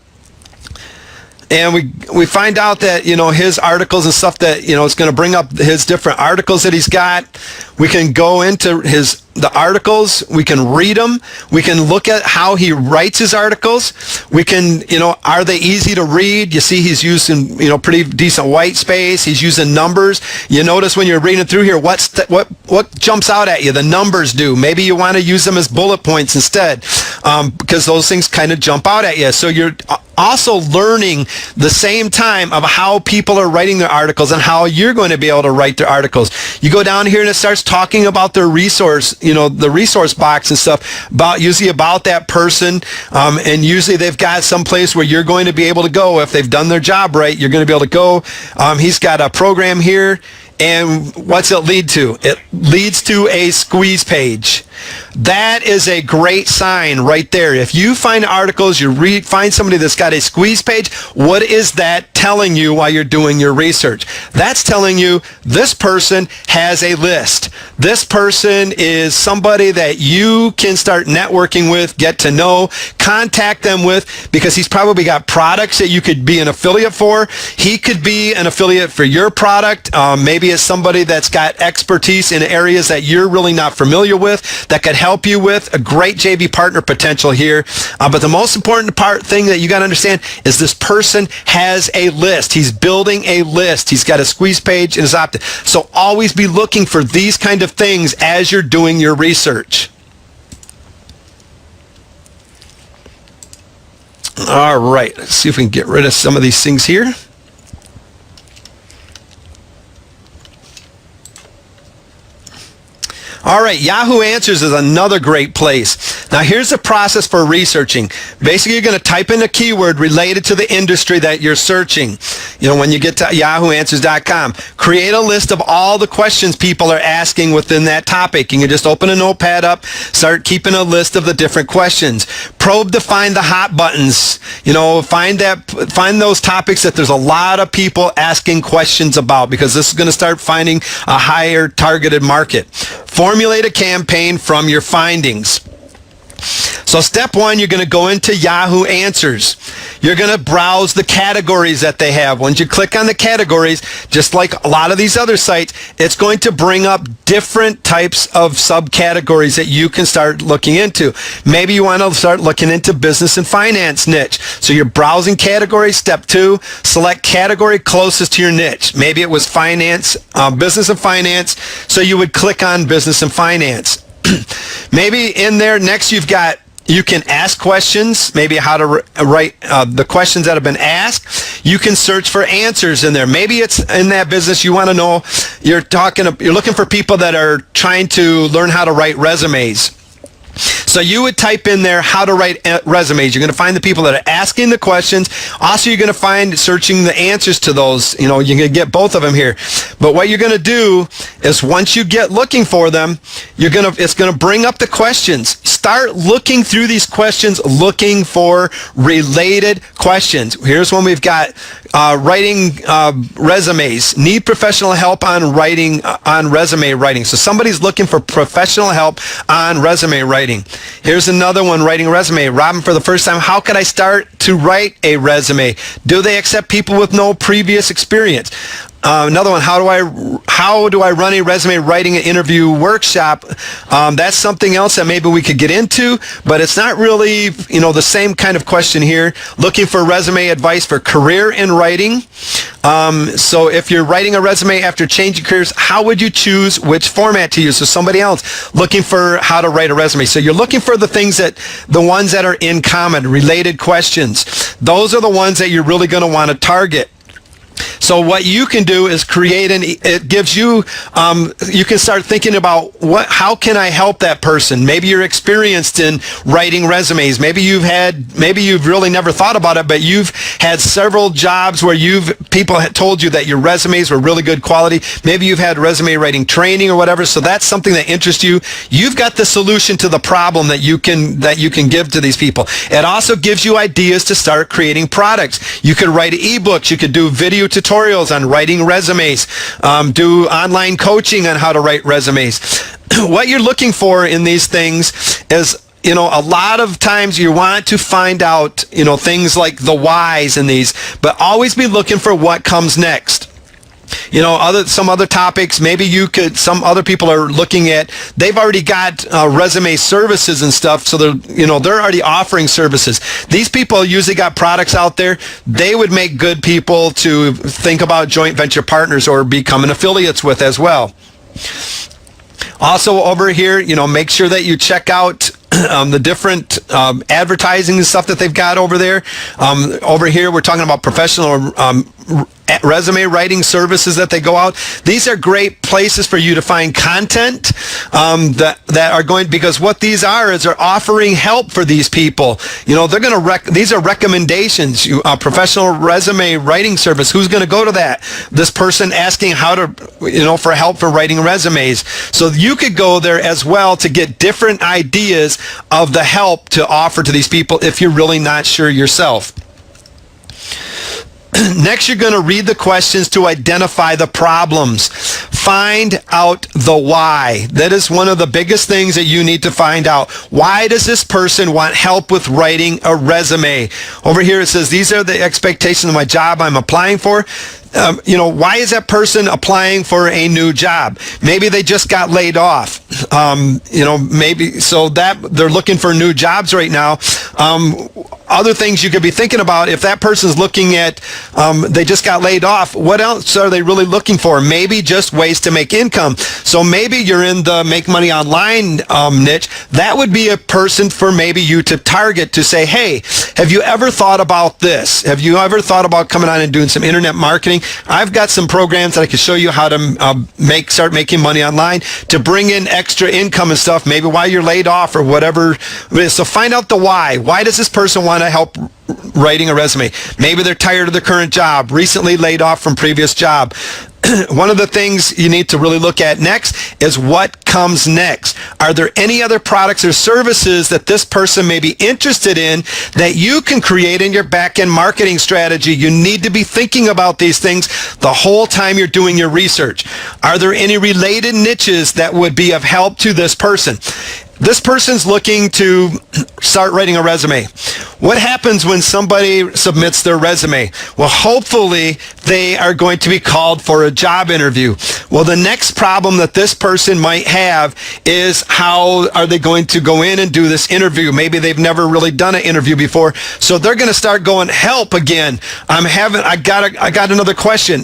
And we find out that, his articles and stuff that, it's going to bring up his different articles that he's got. We can go into the articles. We can read them. We can look at how he writes his articles. We can, are they easy to read? You see he's using, pretty decent white space. He's using numbers. You notice when you're reading through here, what jumps out at you? The numbers do. Maybe you want to use them as bullet points instead, because those things kind of jump out at you. So you're also learning the same time of how people are writing their articles and how you're going to be able to write their articles. You go down here and it starts talking about their resource, the resource box and stuff, usually about that person, and usually they've got some place where you're going to be able to go. If they've done their job right, you're going to be able to go. He's got a program here. And what's it lead to? It leads to a squeeze page. That is a great sign right there. If you find articles, find somebody that's got a squeeze page, what is that telling you while you're doing your research? That's telling you this person has a list. This person is somebody that you can start networking with, get to know, contact them with, because he's probably got products that you could be an affiliate for. He could be an affiliate for your product. Maybe it's somebody that's got expertise in areas that you're really not familiar with, that could help you with a great JV partner potential here. But the most important thing that you got to understand is this person has a list. He's building a list. He's got a squeeze page and is opted. So always be looking for these kind of things as you're doing your research. All right, let's see if we can get rid of some of these things here. All right, Yahoo Answers is another great place. Now, here's the process for researching. Basically, you're going to type in a keyword related to the industry that you're searching. When you get to yahooanswers.com, create a list of all the questions people are asking within that topic. You can just open a notepad up, start keeping a list of the different questions. Probe to find the hot buttons. Find those topics that there's a lot of people asking questions about, because this is going to start finding a higher targeted market. Formulate a campaign from your findings. So step one, you're going to go into Yahoo Answers. You're going to browse the categories that they have. Once you click on the categories, just like a lot of these other sites, it's going to bring up different types of subcategories that you can start looking into. Maybe you want to start looking into business and finance niche. So you're browsing categories. Step two, select category closest to your niche. Maybe it was finance, business and finance. So you would click on business and finance. Maybe in there next you can ask questions, maybe how to write the questions that have been asked. You can search for answers in there. Maybe it's in that business you want to know, you're looking for people that are trying to learn how to write resumes. So you would type in there how to write resumes. You're going to find the people that are asking the questions. Also, you're going to find searching the answers to those. You're going to get both of them here. But what you're going to do is once you get looking for them, it's going to bring up the questions. Start looking through these questions, looking for related questions. Here's one we've got. Writing resumes. Need professional help on resume writing. So somebody's looking for professional help on resume writing. Here's another one, writing a resume. Robin, for the first time, how could I start to write a resume? Do they accept people with no previous experience? Another one, how do I run a resume writing an interview workshop? That's something else that maybe we could get into, but it's not really, the same kind of question here. Looking for resume advice for career in writing. So if you're writing a resume after changing careers, how would you choose which format to use? So somebody else looking for how to write a resume. So you're looking for the ones that are in common, related questions. Those are the ones that you're really going to want to target. So what you can do is it gives you, you can start thinking about how can I help that person? Maybe you're experienced in writing resumes. Maybe you've really never thought about it, but you've had several jobs where people had told you that your resumes were really good quality. Maybe you've had resume writing training or whatever. So that's something that interests you. You've got the solution to the problem that you can give to these people. It also gives you ideas to start creating products. You could write ebooks. You could do video tutorials on writing resumes, do online coaching on how to write resumes. What you're looking for in these things is, a lot of times you want to find out, things like the whys in these, but always be looking for what comes next. Some other topics, maybe some other people are looking at, they've already got resume services and stuff, so they're already offering services. These people usually got products out there. They would make good people to think about joint venture partners or becoming affiliates with as well. Also over here, make sure that you check out the different advertising and stuff that they've got over there. Over here, we're talking about professional resume writing services that they go out. These are great places for you to find content that are going, because what these are is they're offering help for these people. They're going to these are recommendations. Professional resume writing service. Who's going to go to that? This person asking how to, for help for writing resumes. So you could go there as well to get different ideas of the help to offer to these people if you're really not sure yourself. Next, you're going to read the questions to identify the problems. Find out the why. That is one of the biggest things that you need to find out. Why does this person want help with writing a resume? Over here it says, these are the expectations of my job I'm applying for. Why is that person applying for a new job? Maybe they just got laid off. Maybe so that they're looking for new jobs right now. Other things you could be thinking about, if that person's looking at, they just got laid off, what else are they really looking for? Maybe just ways to make income. So maybe you're in the make money online niche. That would be a person for maybe you to target to say, hey, have you ever thought about this? Have you ever thought about coming on and doing some internet marketing? I've got some programs that I can show you how to start making money online to bring in extra income and stuff, maybe while you're laid off or whatever. So find out the why. Why does this person want to help writing a resume? Maybe they're tired of their current job, recently laid off from previous job. One of the things you need to really look at next is what comes next. Are there any other products or services that this person may be interested in that you can create in your back-end marketing strategy? You need to be thinking about these things the whole time you're doing your research. Are there any related niches that would be of help to this person? This person's looking to start writing a resume. What happens when somebody submits their resume? Well, hopefully they are going to be called for a job interview. Well, the next problem that this person might have is, how are they going to go in and do this interview? Maybe they've never really done an interview before. So they're going to start going, help again. I got another question.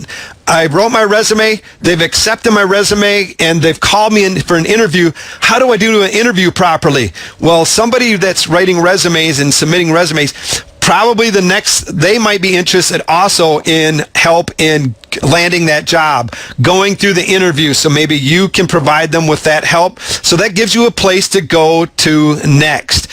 I wrote my resume, they've accepted my resume, and they've called me in for an interview. How do I do an interview properly? Well, somebody that's writing resumes and submitting resumes, probably they might be interested also in help help in landing that job, going through the interview, so maybe you can provide them with that help. So that gives you a place to go to next.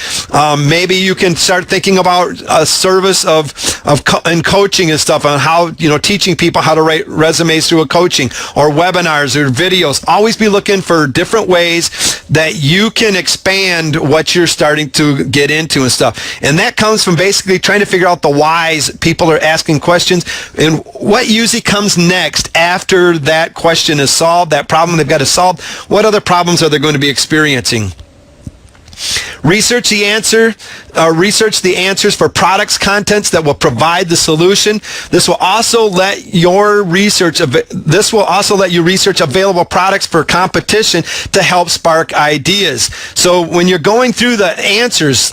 Maybe you can start thinking about a service and coaching and stuff on how, teaching people how to write resumes through a coaching or webinars or videos. Always be looking for different ways that you can expand what you're starting to get into and stuff. And that comes from basically trying to figure out the whys people are asking questions and what usually comes next after that question is solved, that problem they've got to solve. What other problems are they going to be experiencing? Research the answers for products, contents that will provide the solution. This will also let you research available products for competition to help spark ideas. So when you're going through the answers,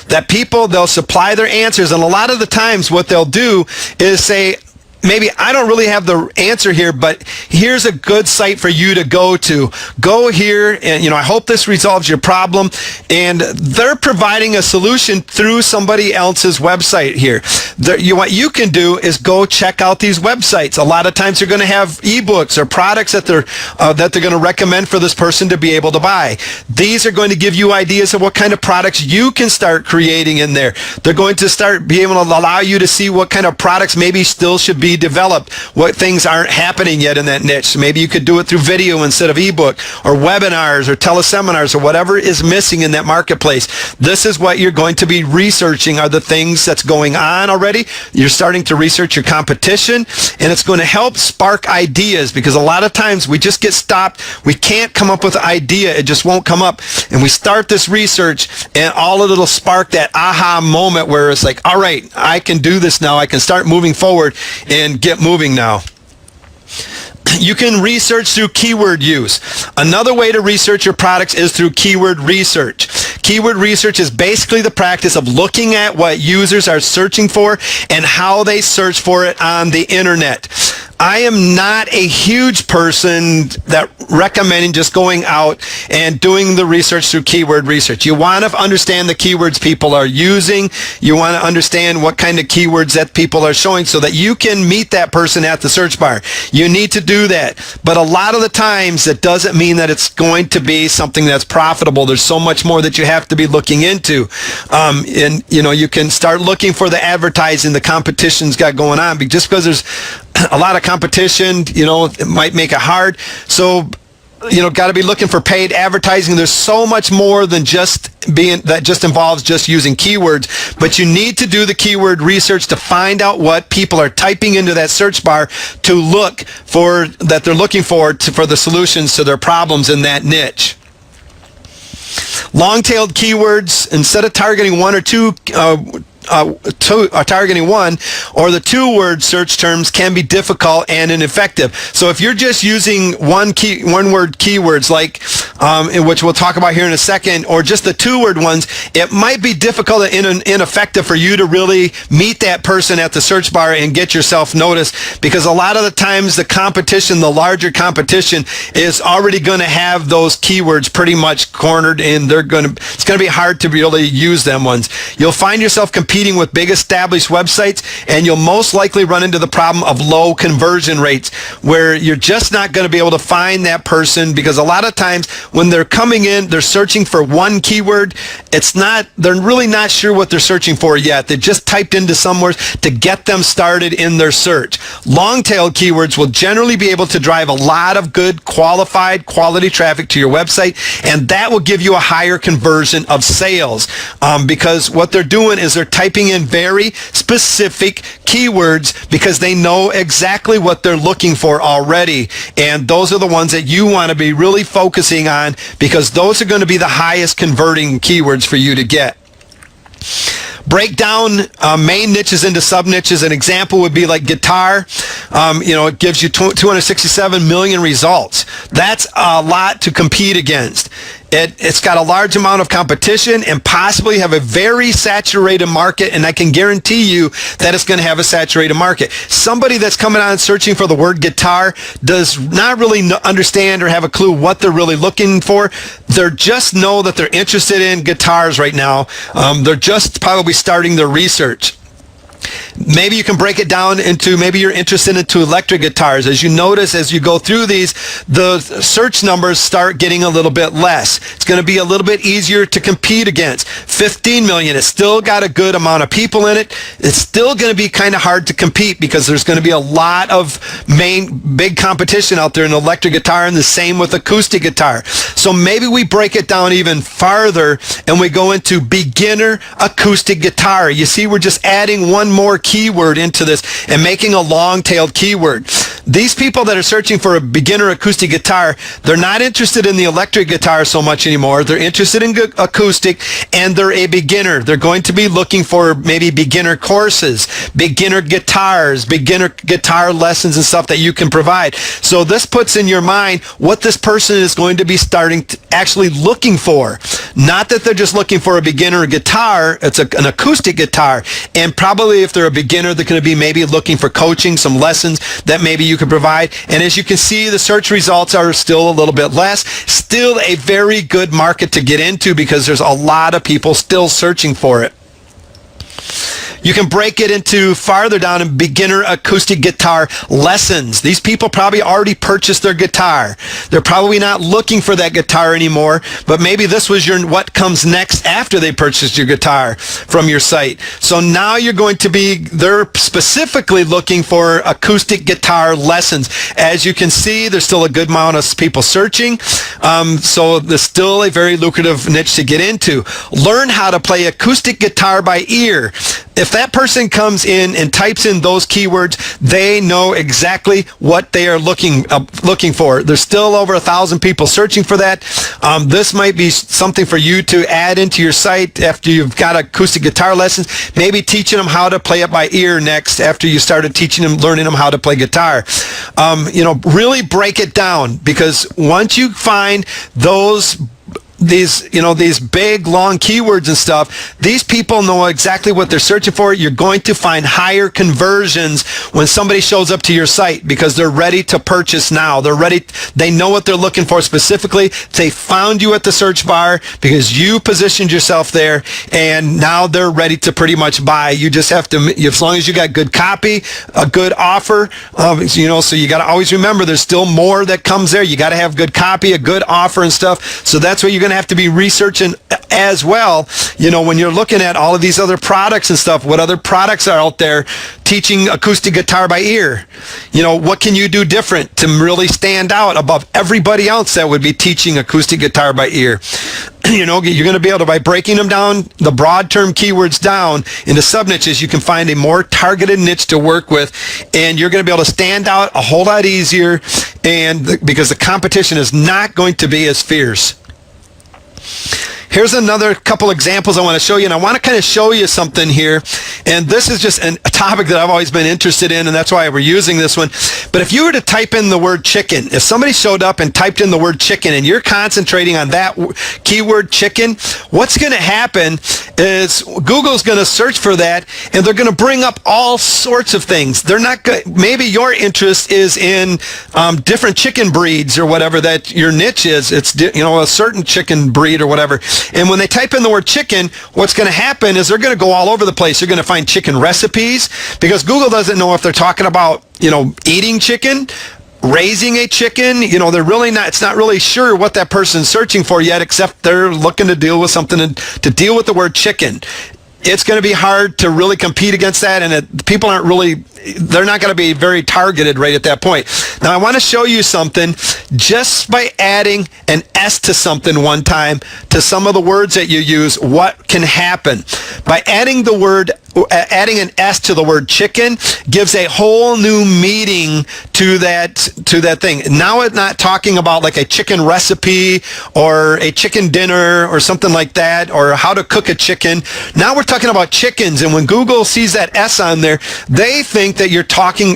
they'll supply their answers, and a lot of the times what they'll do is say, maybe I don't really have the answer here, but here's a good site for you to go to. Go here, and I hope this resolves your problem. And they're providing a solution through somebody else's website here. What you can do is go check out these websites. A lot of times they're going to have ebooks or products that they're going to recommend for this person to be able to buy. These are going to give you ideas of what kind of products you can start creating in there. They're going to start being able to allow you to see what kind of products maybe still should be developed, what things aren't happening yet in that niche. So maybe you could do it through video instead of ebook or webinars or teleseminars or whatever is missing in that marketplace. This is what you're going to be researching, are the things that's going on already. You're starting to research your competition, and it's going to help spark ideas, because a lot of times we just get stopped. We can't come up with an idea. It just won't come up. And we start this research, and all of it'll spark that aha moment where it's like, all right, I can do this now. I can start moving forward and get moving now. You can research through keyword use. Another way to research your products is through keyword research. Keyword research is basically the practice of looking at what users are searching for and how they search for it on the internet. I am not a huge person that recommending just going out and doing the research through keyword research. You want to understand the keywords people are using. You want to understand what kind of keywords that people are showing so that you can meet that person at the search bar. You need to do that. But a lot of the times that doesn't mean that it's going to be something that's profitable. There's so much more that you have to be looking into. And you can start looking for the advertising the competition's got going on. Just because there's a lot of competition, it might make it hard. So, got to be looking for paid advertising. There's so much more than just involves just using keywords, but you need to do the keyword research to find out what people are typing into that search bar to look for, that they're looking for the solutions to their problems in that niche. Long-tailed keywords, instead of targeting one or two, targeting one or the two-word search terms can be difficult and ineffective. So if you're just using one-word keywords, like which we'll talk about here in a second, or just the two-word ones, it might be difficult and ineffective for you to really meet that person at the search bar and get yourself noticed, because a lot of the times the larger competition is already going to have those keywords pretty much cornered, and it's going to be hard to really use them ones. You'll find yourself competing with big established websites, and you'll most likely run into the problem of low conversion rates, where you're just not going to be able to find that person, because a lot of times when they're coming in, they're searching for one keyword. They're really not sure what they're searching for yet. They just typed into somewhere to get them started in their search. Long-tailed keywords will generally be able to drive a lot of good quality traffic to your website, and that will give you a higher conversion of sales, because what they're doing is they're typing in very specific keywords because they know exactly what they're looking for already. And those are the ones that you want to be really focusing on, because those are going to be the highest converting keywords for you to get. Break down main niches into sub-niches. An example would be like guitar. It gives you 267 million results. That's a lot to compete against. It's got a large amount of competition and possibly have a very saturated market, and I can guarantee you that it's going to have a saturated market. Somebody that's coming on searching for the word guitar does not really understand or have a clue what they're really looking for. They just know that they're interested in guitars right now. They're just probably starting their research. Maybe you can break it down into, maybe you're interested into electric guitars. As you notice, as you go through these, the search numbers start getting a little bit less. It's going to be a little bit easier to compete against. 15 million, it's still got a good amount of people in it. It's still going to be kind of hard to compete because there's going to be a lot of big competition out there in electric guitar, and the same with acoustic guitar. So maybe we break it down even farther and we go into beginner acoustic guitar. You see, we're just adding one more keyword into this and making a long-tailed keyword. These people that are searching for a beginner acoustic guitar, they're not interested in the electric guitar so much anymore. They're interested in acoustic, and they're a beginner. They're going to be looking for maybe beginner courses, beginner guitars, beginner guitar lessons and stuff that you can provide. So this puts in your mind what this person is going to be starting to actually looking for. Not that they're just looking for a beginner guitar, it's an acoustic guitar. And probably if they're a beginner, they're going to be maybe looking for coaching, some lessons that maybe you could provide. And as you can see, the search results are still a little bit less. Still a very good market to get into because there's a lot of people still searching for it. You can break it into farther down in beginner acoustic guitar lessons. These people probably already purchased their guitar. They're probably not looking for that guitar anymore, but maybe this was what comes next after they purchased your guitar from your site. So now you're going to they're specifically looking for acoustic guitar lessons. As you can see, there's still a good amount of people searching. So there's still a very lucrative niche to get into. Learn how to play acoustic guitar by ear. If that person comes in and types in those keywords, they know exactly what they are looking for. There's still over 1,000 people searching for that. This might be something for you to add into your site after you've got acoustic guitar lessons. Maybe teaching them how to play it by ear next after you started learning them how to play guitar. Really break it down, because once you find these big long keywords and stuff, these people know exactly what they're searching for. You're going to find higher conversions when somebody shows up to your site because they're ready to purchase now. They know what they're looking for specifically. They found you at the search bar because you positioned yourself there, and now they're ready to pretty much buy. You just have to, as long as you got good copy, a good offer, so you got to always remember there's still more that comes there. You got to have good copy, a good offer and stuff. So that's what you're going to have to be researching as well. When you're looking at all of these other products and stuff, what other products are out there teaching acoustic guitar by ear? What can you do different to really stand out above everybody else that would be teaching acoustic guitar by ear? You're going to be able to, by breaking them down, the broad term keywords down into sub niches, you can find a more targeted niche to work with, and you're going to be able to stand out a whole lot easier, because the competition is not going to be as fierce. Here's another couple examples I want to show you, and I want to kind of show you something here. And this is just a topic that I've always been interested in, and that's why we're using this one. But if you were to type in the word chicken, if somebody showed up and typed in the word chicken, and you're concentrating on that keyword chicken, what's going to happen is Google's going to search for that, and they're going to bring up all sorts of things. They're not maybe your interest is in different chicken breeds or whatever that your niche is. It's a certain chicken breed or whatever. And when they type in the word chicken, what's going to happen is they're going to go all over the place. You're going to find chicken recipes, because Google doesn't know if they're talking about, eating chicken, raising a chicken. They're really not, it's not really sure what that person's searching for yet, except they're looking to deal with something to deal with the word chicken. It's going to be hard to really compete against that, and people they're not going to be very targeted right at that point. Now, I want to show you something just by adding an S to something one time to some of the words that you use, what can happen. By adding an S to the word chicken gives a whole new meaning to that thing. Now it's not talking about like a chicken recipe or a chicken dinner or something like that, or how to cook a chicken. Now we're talking about chickens, and when Google sees that S on there, they think that you're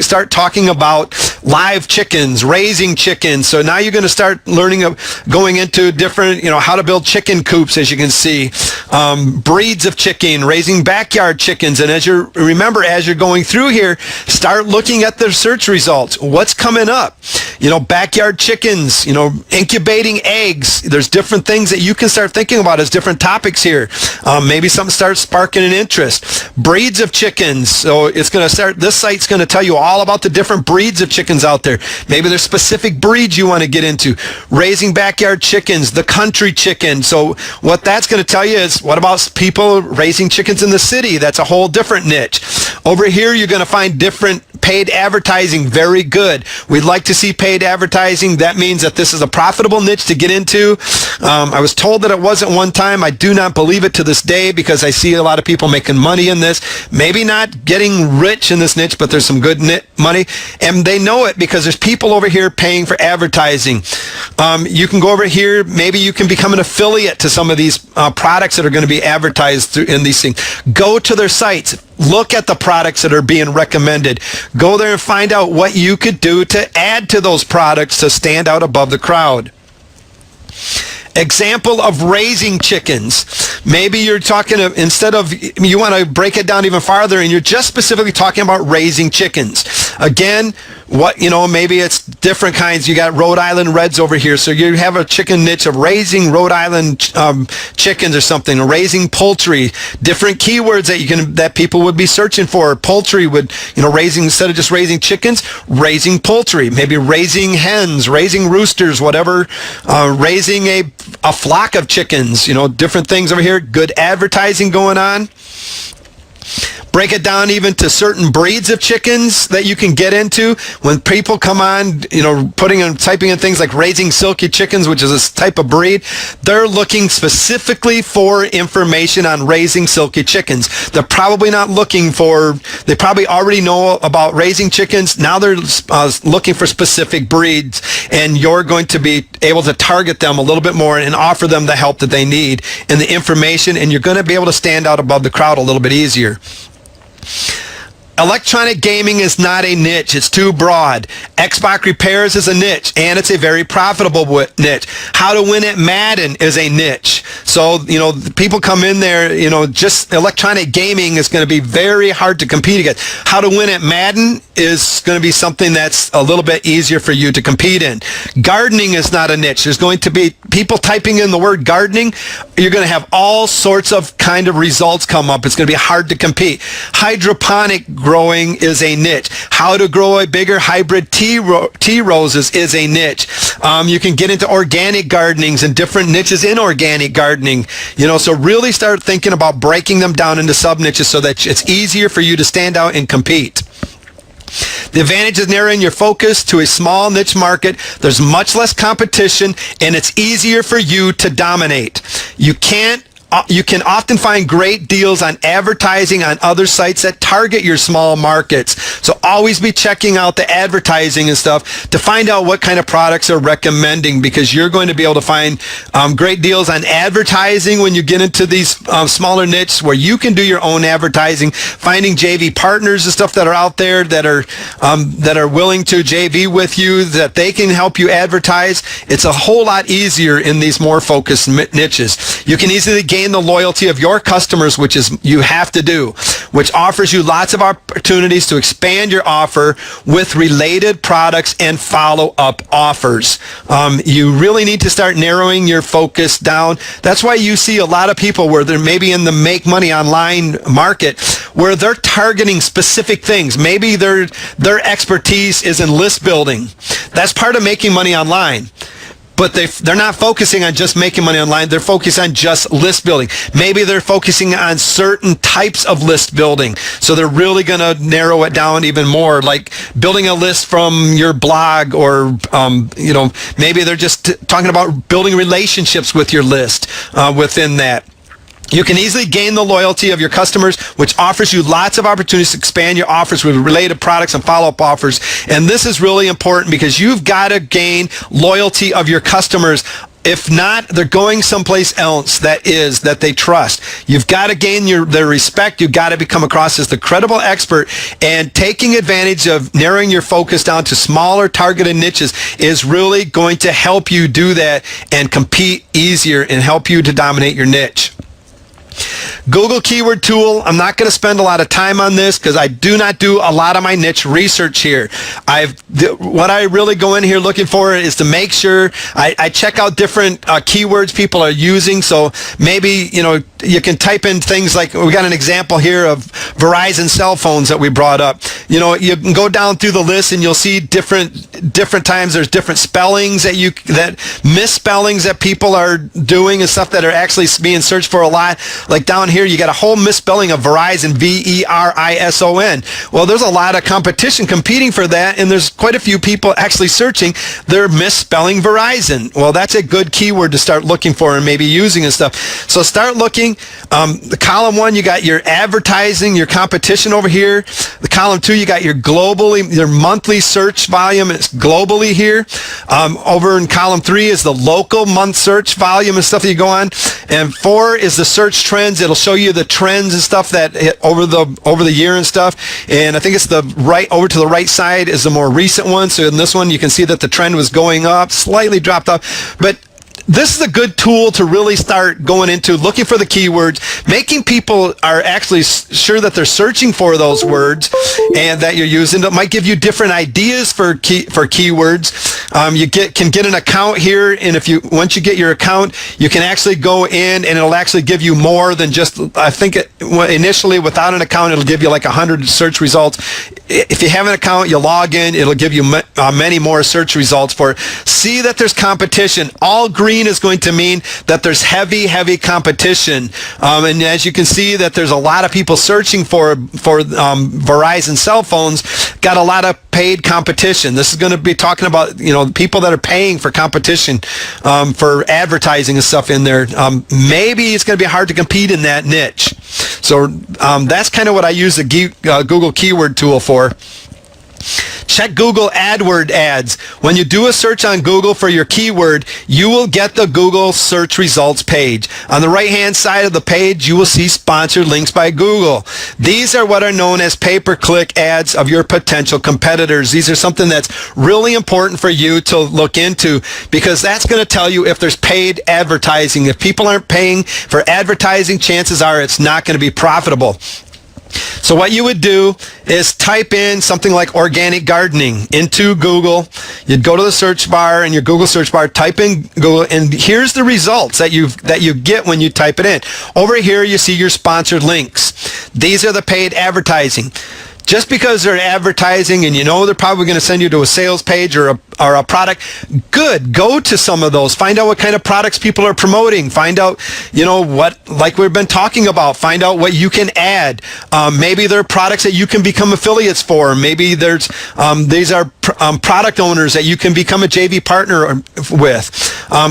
start talking about live chickens, raising chickens. So now you're going to start going going into different, how to build chicken coops, as you can see, breeds of chicken, raising backyard chickens. And as you're going through here, start looking at the search results. What's coming up? Backyard chickens, incubating eggs. There's different things that you can start thinking about as different topics here. Maybe something starts sparking an interest. Breeds of chickens. So this site's going to tell you all about the different breeds of chickens out there. Maybe there's specific breeds you want to get into. Raising backyard chickens, the country chicken. So what that's going to tell you is, what about people raising chickens in the city? That's a whole different niche. Over here, you're going to find different paid advertising. Very good. We'd like to see paid advertising. That means that this is a profitable niche to get into. I was told that it wasn't one time. I do not believe it to this day, because I see a lot of people making money in this. Maybe not getting rich in this niche, but there's some good money. And they know it because there's people over here paying for advertising. You can go over here. Maybe you can become an affiliate to some of these products that are going to be advertised in these things. Go to their sites. Look at the products that are being recommended. Go there and find out what you could do to add to those products to stand out above the crowd. Example of raising chickens. Maybe you're talking of, you want to break it down even farther, and you're just specifically talking about raising chickens. Again, maybe it's different kinds. You got Rhode Island Reds over here, so you have a chicken niche of raising Rhode Island chickens or something, or raising poultry. Different keywords that people would be searching for. Poultry would, raising, instead of just raising chickens, raising poultry. Maybe raising hens, raising roosters, whatever. Raising a flock of chickens. Different things over here. Good advertising going on. Break it down even to certain breeds of chickens that you can get into. When people come on, typing in things like raising silky chickens, which is a type of breed, they're looking specifically for information on raising silky chickens. They're probably not looking they probably already know about raising chickens. Now they're looking for specific breeds, and you're going to be able to target them a little bit more and offer them the help that they need and the information, and you're going to be able to stand out above the crowd a little bit easier. Electronic gaming is not a niche. It's too broad. Xbox repairs is a niche, and it's a very profitable niche. How to win at Madden is a niche. So, people come in there, just electronic gaming is going to be very hard to compete against. How to win at Madden is going to be something that's a little bit easier for you to compete in. Gardening is not a niche. There's going to be people typing in the word gardening. You're going to have all sorts of kind of results come up. It's going to be hard to compete. Hydroponic growing is a niche. How to grow a bigger hybrid tea roses is a niche. You can get into organic gardenings and different niches in organic gardening. So really start thinking about breaking them down into sub niches so that it's easier for you to stand out and compete. The advantage is narrowing your focus to a small niche market. There's much less competition, and it's easier for you to dominate. You can often find great deals on advertising on other sites that target your small markets. So always be checking out the advertising and stuff to find out what kind of products are recommending, because you're going to be able to find great deals on advertising when you get into these smaller niches where you can do your own advertising. Finding JV partners and stuff that are out there that are willing to JV with you, that they can help you advertise. It's a whole lot easier in these more focused niches. You can easily gain the loyalty of your customers, which is you have to do, which offers you lots of opportunities to expand your offer with related products and follow-up offers. You really need to start narrowing your focus down. That's why you see a lot of people where they're maybe in the make money online market where they're targeting specific things. Maybe their expertise is in list building. That's part of making money online. But they're not focusing on just making money online. They're focused on just list building. Maybe they're focusing on certain types of list building. So they're really going to narrow it down even more, like building a list from your blog, or, maybe they're just talking about building relationships with your list within that. You can easily gain the loyalty of your customers, which offers you lots of opportunities to expand your offers with related products and follow-up offers. And this is really important because you've got to gain loyalty of your customers If not, they're going someplace else that they trust. You've got to gain their respect. You've got to become across as the credible expert, and taking advantage of narrowing your focus down to smaller targeted niches is really going to help you do that and compete easier and help you to dominate your niche. Google Keyword Tool. I'm not going to spend a lot of time on this because I do not do a lot of my niche research here. What I really go in here looking for is to make sure I check out different keywords people are using. So maybe, you can type in things like, we got an example here of Verizon cell phones that we brought up. You can go down through the list and you'll see different times there's different spellings that misspellings that people are doing and stuff that are actually being searched for a lot. Like down here, you got a whole misspelling of Verizon, Verison. Well, there's a lot of competition competing for that, and there's quite a few people actually searching. They're misspelling Verizon. Well, that's a good keyword to start looking for and maybe using and stuff. So start looking. The column 1, you got your advertising, your competition over here. The column 2, you got your monthly search volume. It's globally here. Over in column 3 is the local month search volume and stuff that you go on. And 4 is the search trends. It'll show you the trends and stuff that hit over the year and stuff. And I think it's over to the right side is the more recent one. So in this one, you can see that the trend was going up, slightly dropped off. But this is a good tool to really start going into looking for the keywords, making people are actually sure that they're searching for those words and that you're using. It might give you different ideas for keywords. You can get an account here, and once you get your account, you can actually go in and it'll actually give you more than just, I think initially without an account, it'll give you like 100 search results. If you have an account, you log in, it'll give you many more search results for it. See that there's competition. All green is going to mean that there's heavy competition. And as you can see that there's a lot of people searching for Verizon cell phones, got a lot of paid competition. This is going to be talking about, people that are paying for competition, for advertising and stuff in there. Maybe it's going to be hard to compete in that niche. So that's kind of what I use the Google Keyword Tool for. Check Google AdWord ads. When you do a search on Google for your keyword, you will get the Google search results page. On the right-hand side of the page, you will see sponsored links by Google. These are what are known as pay-per-click ads of your potential competitors. These are something that's really important for you to look into because that's going to tell you if there's paid advertising. If people aren't paying for advertising, chances are it's not going to be profitable. So what you would do is type in something like organic gardening into Google. You'd go to the search bar, in your Google search bar, type in Google, and here's the results that you get when you type it in. Over here, you see your sponsored links. These are the paid advertising. Just because they're advertising and they're probably going to send you to a sales page or a product, good. Go to some of those. Find out what kind of products people are promoting. Find out, what, like we've been talking about, find out what you can add. Maybe there are products that you can become affiliates for. Maybe these are product owners that you can become a JV partner with.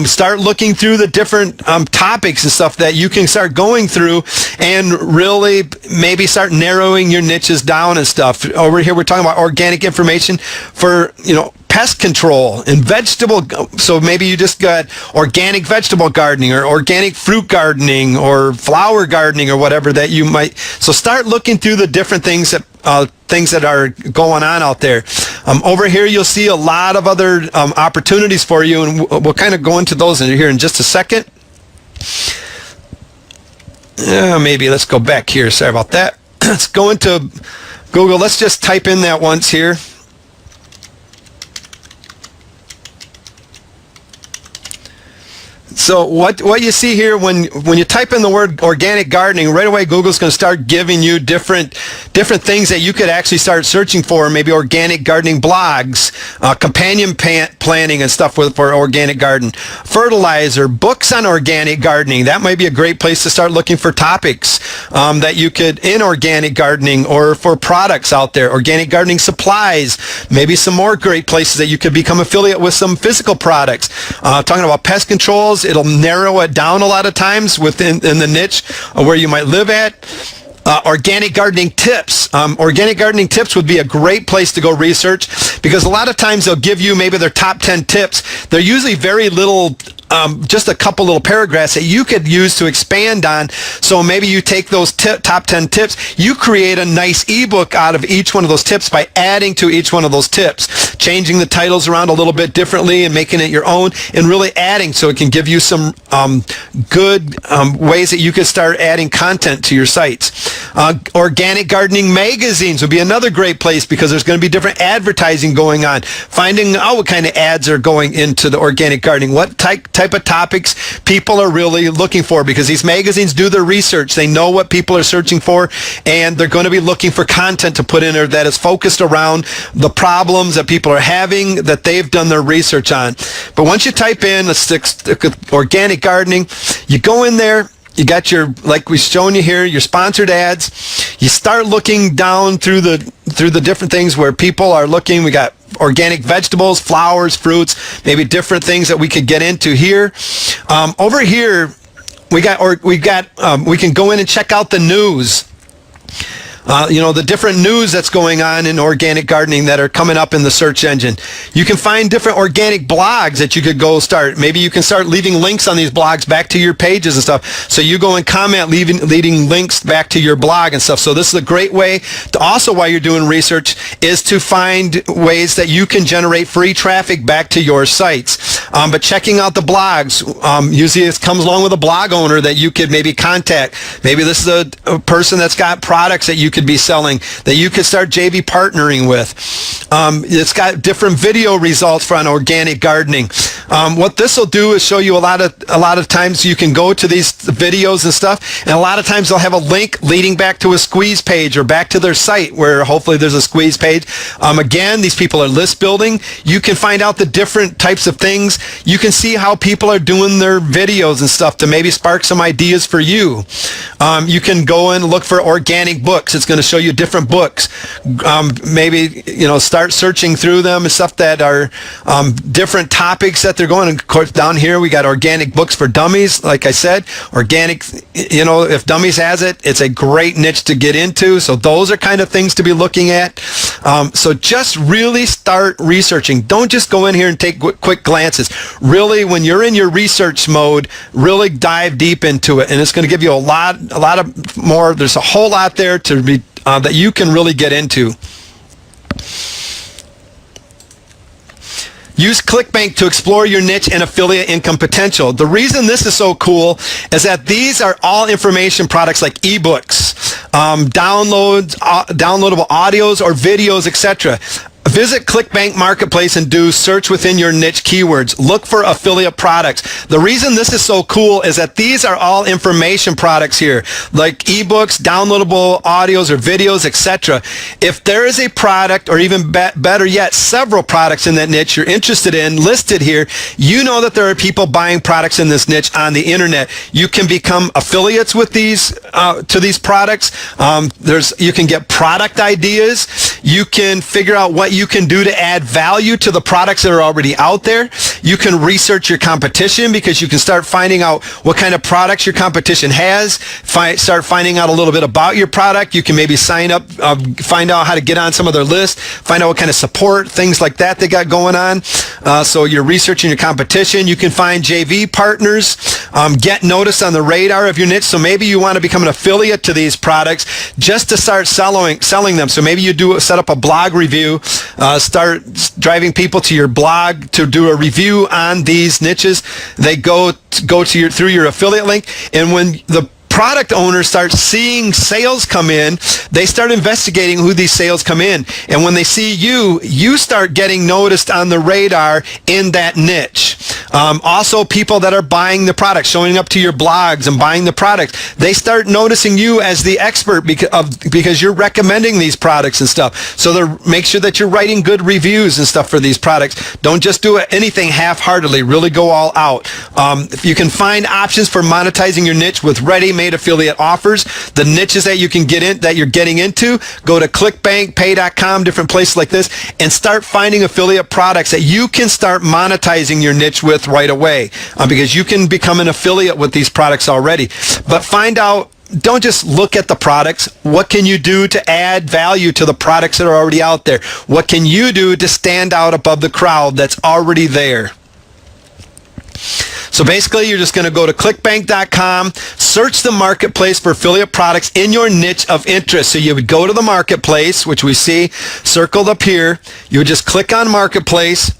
Start looking through the different topics and stuff that you can start going through and really maybe start narrowing your niches down and stuff. Over here, we're talking about organic information for, pest control and vegetable. So maybe you just got organic vegetable gardening or organic fruit gardening or flower gardening or whatever that you might. So start looking through the different things that are going on out there. Over here, you'll see a lot of other opportunities for you, and we'll kind of go into those in here in just a second. Maybe let's go back here. Sorry about that. Let's go into Google. Let's just type in that once here. So what you see here when you type in the word organic gardening, right away Google's going to start giving you different things that you could actually start searching for. Maybe organic gardening blogs, companion planting and stuff for organic garden, fertilizer, books on organic gardening. That might be a great place to start looking for topics that you could in organic gardening or for products out there. Organic gardening supplies, maybe some more great places that you could become affiliate with some physical products. Talking about pest controls. It'll narrow it down a lot of times within the niche where you might live at. Organic gardening tips. Organic gardening tips would be a great place to go research because a lot of times they'll give you maybe their top 10 tips. They're usually very little just a couple little paragraphs that you could use to expand on. So maybe you take those top 10 tips, you create a nice ebook out of each one of those tips by adding to each one of those tips, changing the titles around a little bit differently and making it your own, and really adding so it can give you some good ways that you could start adding content to your sites. Organic gardening magazines would be another great place because there's going to be different advertising going on. Finding out what kind of ads are going into the organic gardening, what type of topics people are really looking for, because these magazines do their research. They know what people are searching for, and they're going to be looking for content to put in there that is focused around the problems that people are having that they've done their research on. But once you type in, let's stick with organic gardening, you go in there, you got your, like we've shown you here, your sponsored ads. You start looking down through the different things where people are looking. We got organic vegetables, flowers, fruits, maybe different things that we could get into here. Over here, we can go in and check out the news. The different news that's going on in organic gardening that are coming up in the search engine. You can find different organic blogs that you could go start. Maybe you can start leaving links on these blogs back to your pages and stuff. So you go and comment, leading links back to your blog and stuff. So this is a great way to also, while you're doing research, is to find ways that you can generate free traffic back to your sites. But checking out the blogs, usually it comes along with a blog owner that you could maybe contact. Maybe this is a person that's got products that you could be selling that you could start JV partnering with. It's got different video results for on organic gardening. What this will do is show you a lot of times you can go to these videos and stuff, and a lot of times they'll have a link leading back to a squeeze page or back to their site where hopefully there's a squeeze page. Again, these people are list building. You can find out the different types of things. You can see how people are doing their videos and stuff to maybe spark some ideas for you. You can go and look for organic books. It's going to show you different books. Maybe, start searching through them and stuff that are different topics that they're going. And of course, down here we got organic books for dummies. Like I said, organic, if Dummies has it, it's a great niche to get into. So those are kind of things to be looking at. So just really start researching. Don't just go in here and take quick glances. Really, when you're in your research mode, really dive deep into it, and it's going to give you a lot of more. There's a whole lot there to be that you can really get into. Use ClickBank to explore your niche and affiliate income potential. The reason this is so cool is that these are all information products like ebooks, downloadable audios or videos, etc. Visit ClickBank Marketplace and do search within your niche keywords. Look for affiliate products. The reason this is so cool is that these are all information products here, like ebooks, downloadable audios or videos, etc. If there is a product, or even better yet, several products in that niche you're interested in listed here, you know that there are people buying products in this niche on the internet. You can become affiliates with these to these products. You can get product ideas. You can figure out what you can do to add value to the products that are already out there. You can research your competition because you can start finding out what kind of products your competition has. Start finding out a little bit about your product. You can maybe sign up, find out how to get on some of their lists, find out what kind of support, things like that they got going on. So you're researching your competition. You can find JV partners, get noticed on the radar of your niche. So maybe you want to become an affiliate to these products just to start selling them. So maybe you set up a blog review, start driving people to your blog to do a review on these niches. They go through your affiliate link, and when the product owners start seeing sales come in, they start investigating who these sales come in. And when they see you start getting noticed on the radar in that niche. Also, people that are buying the product, showing up to your blogs and buying the product, they start noticing you as the expert because you're recommending these products and stuff. So make sure that you're writing good reviews and stuff for these products. Don't just do anything half-heartedly. Really go all out. If you can find options for monetizing your niche with ready-made affiliate offers, the niches that you can get in, that you're getting into, go to ClickBank, Pay.com, different places like this, and start finding affiliate products that you can start monetizing your niche with right away, because you can become an affiliate with these products already. But find out, don't just look at the products. What can you do to add value to the products that are already out there? What can you do to stand out above the crowd that's already there? So basically, you're just going to go to clickbank.com, search the marketplace for affiliate products in your niche of interest. So you would go to the marketplace, which we see circled up here. You would just click on marketplace.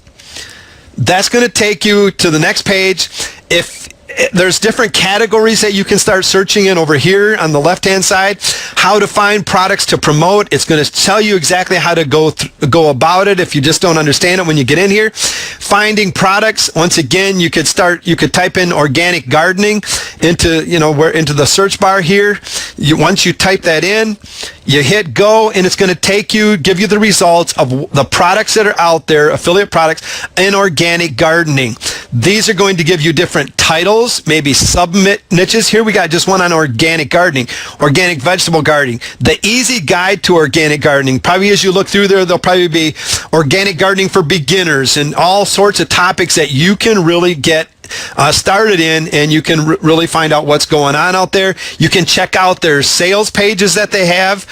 That's going to take you to the next page. If there's different categories that you can start searching in over here on the left-hand side. How to find products to promote. It's going to tell you exactly how to go about it if you just don't understand it when you get in here. Finding products. Once again, you could type in organic gardening into the search bar here. Once you type that in, you hit go, and it's going to give you the results of the products that are out there, affiliate products in organic gardening. These are going to give you different titles, maybe sub-niches. Here we got just one on organic gardening, organic vegetable gardening, the easy guide to organic gardening. Probably as you look through there, there'll probably be organic gardening for beginners and all sorts of topics that you can really get started in, and you can really find out what's going on out there. You can check out their sales pages that they have.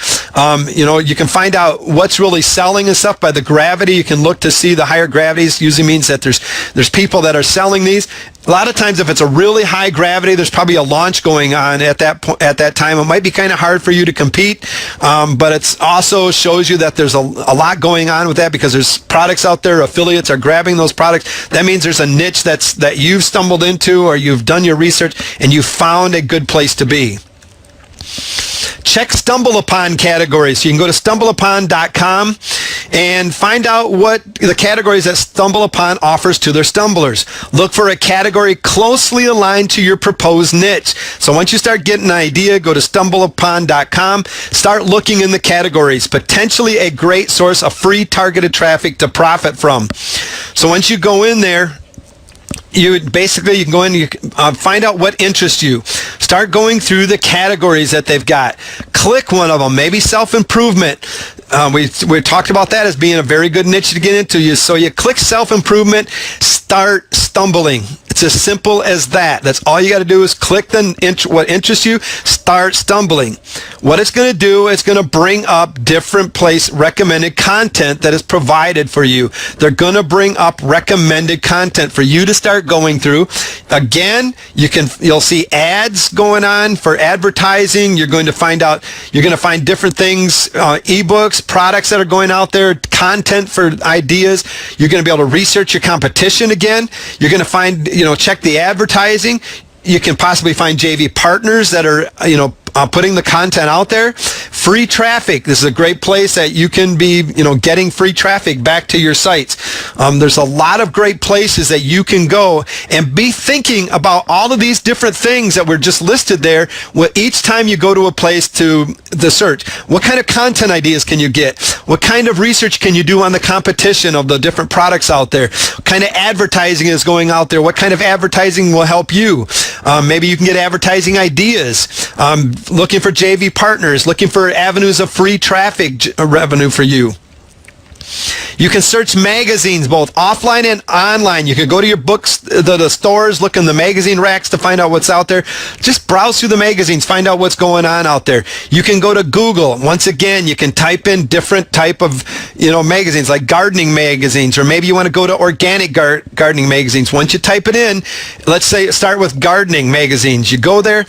You can find out what's really selling and stuff by the gravity. You can look to see the higher gravities. Usually means that there's people that are selling these. A lot of times, if it's a really high gravity, there's probably a launch going on at that time. It might be kind of hard for you to compete, but it also shows you that there's a lot going on with that because there's products out there. Affiliates are grabbing those products. That means there's a niche that you've stumbled into, or you've done your research and you found a good place to be. Check Stumble Upon categories. So you can go to stumbleupon.com and find out what the categories that Stumble Upon offers to their stumblers. Look for a category closely aligned to your proposed niche. So once you start getting an idea, go to stumbleupon.com, start looking in the categories. Potentially a great source of free targeted traffic to profit from. So once you go in there, you can go in, you find out what interests you. Start going through the categories that they've got. Click one of them, maybe self-improvement. We talked about that as being a very good niche to get into. So you click self-improvement, start stumbling. It's as simple as that. That's all you got to do is click what interests you, start stumbling. What it's going to do, it's going to bring up different recommended content that is provided for you. They're going to bring up recommended content for you to start going through. Again, you'll see ads going on for advertising. You're going to find different things, ebooks, products that are going out there, content for ideas. You're going to be able to research your competition again. You're going to find, check the advertising. You can possibly find JV partners that are, putting the content out there. Free traffic. This is a great place that you can be, getting free traffic back to your sites. There's a lot of great places that you can go and be thinking about all of these different things that were just listed there. Each time you go to a place to the search, what kind of content ideas can you get? What kind of research can you do on the competition of the different products out there? What kind of advertising is going out there? What kind of advertising will help you? Maybe you can get advertising ideas. Looking for JV partners, looking for avenues of free traffic revenue for you. You can search magazines both offline and online. You can go to your books, the stores, look in the magazine racks to find out what's out there. Just browse through the magazines, find out what's going on out there. You can go to Google. Once again, you can type in different type of magazines like gardening magazines, or maybe you want to go to organic gardening magazines. Once you type it in, let's say start with gardening magazines. You go there.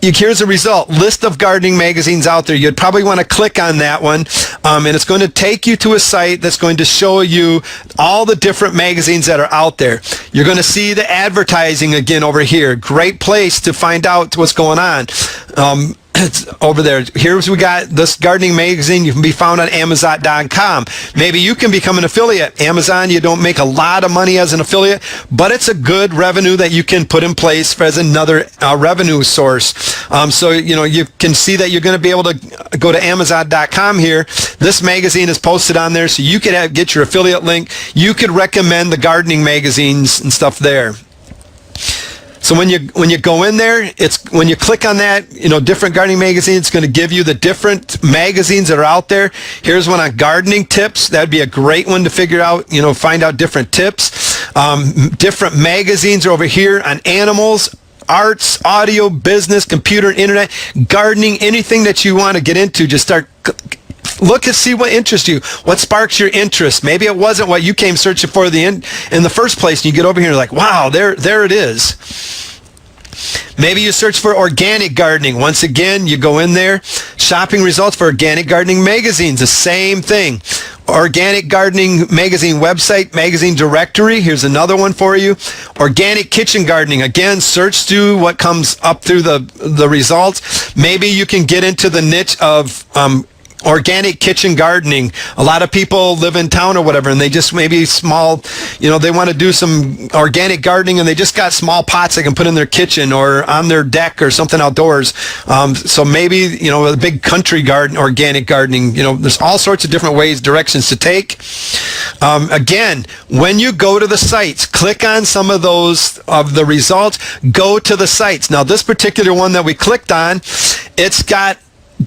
Here's a result. List of gardening magazines out there. You'd probably want to click on that one, and it's going to take you to a site that's going to show you all the different magazines that are out there. You're going to see the advertising again over here. Great place to find out what's going on. It's over there. Here's we got this gardening magazine. You can be found on Amazon.com. Maybe you can become an affiliate. Amazon, you don't make a lot of money as an affiliate, but it's a good revenue that you can put in place as another revenue source. So you can see that you're going to be able to go to Amazon.com here. This magazine is posted on there, so you could get your affiliate link. You could recommend the gardening magazines and stuff there. So when you go in there, when you click on that, different gardening magazines, it's going to give you the different magazines that are out there. Here's one on gardening tips. That'd be a great one to figure out, find out different tips. Different magazines are over here on animals, arts, audio, business, computer, internet, gardening, anything that you want to get into. Just start look and see what interests you. What sparks your interest? Maybe it wasn't what you came searching for in the first place, and you get over here and you're like, wow, there it is. Maybe you search for organic gardening. Once again, you go in there, shopping results for organic gardening magazines, the same thing. Organic gardening magazine website, magazine directory. Here's another one for you. Organic kitchen gardening. Again, search through what comes up through the results. Maybe you can get into the niche of organic kitchen gardening. A lot of people live in town or whatever, and they just maybe small, they want to do some organic gardening, and they just got small pots they can put in their kitchen or on their deck or something outdoors. So maybe, a big country garden, organic gardening, there's all sorts of different ways, directions to take. Again, when you go to the sites, click on some of those of the results, go to the sites. Now, this particular one that we clicked on, it's got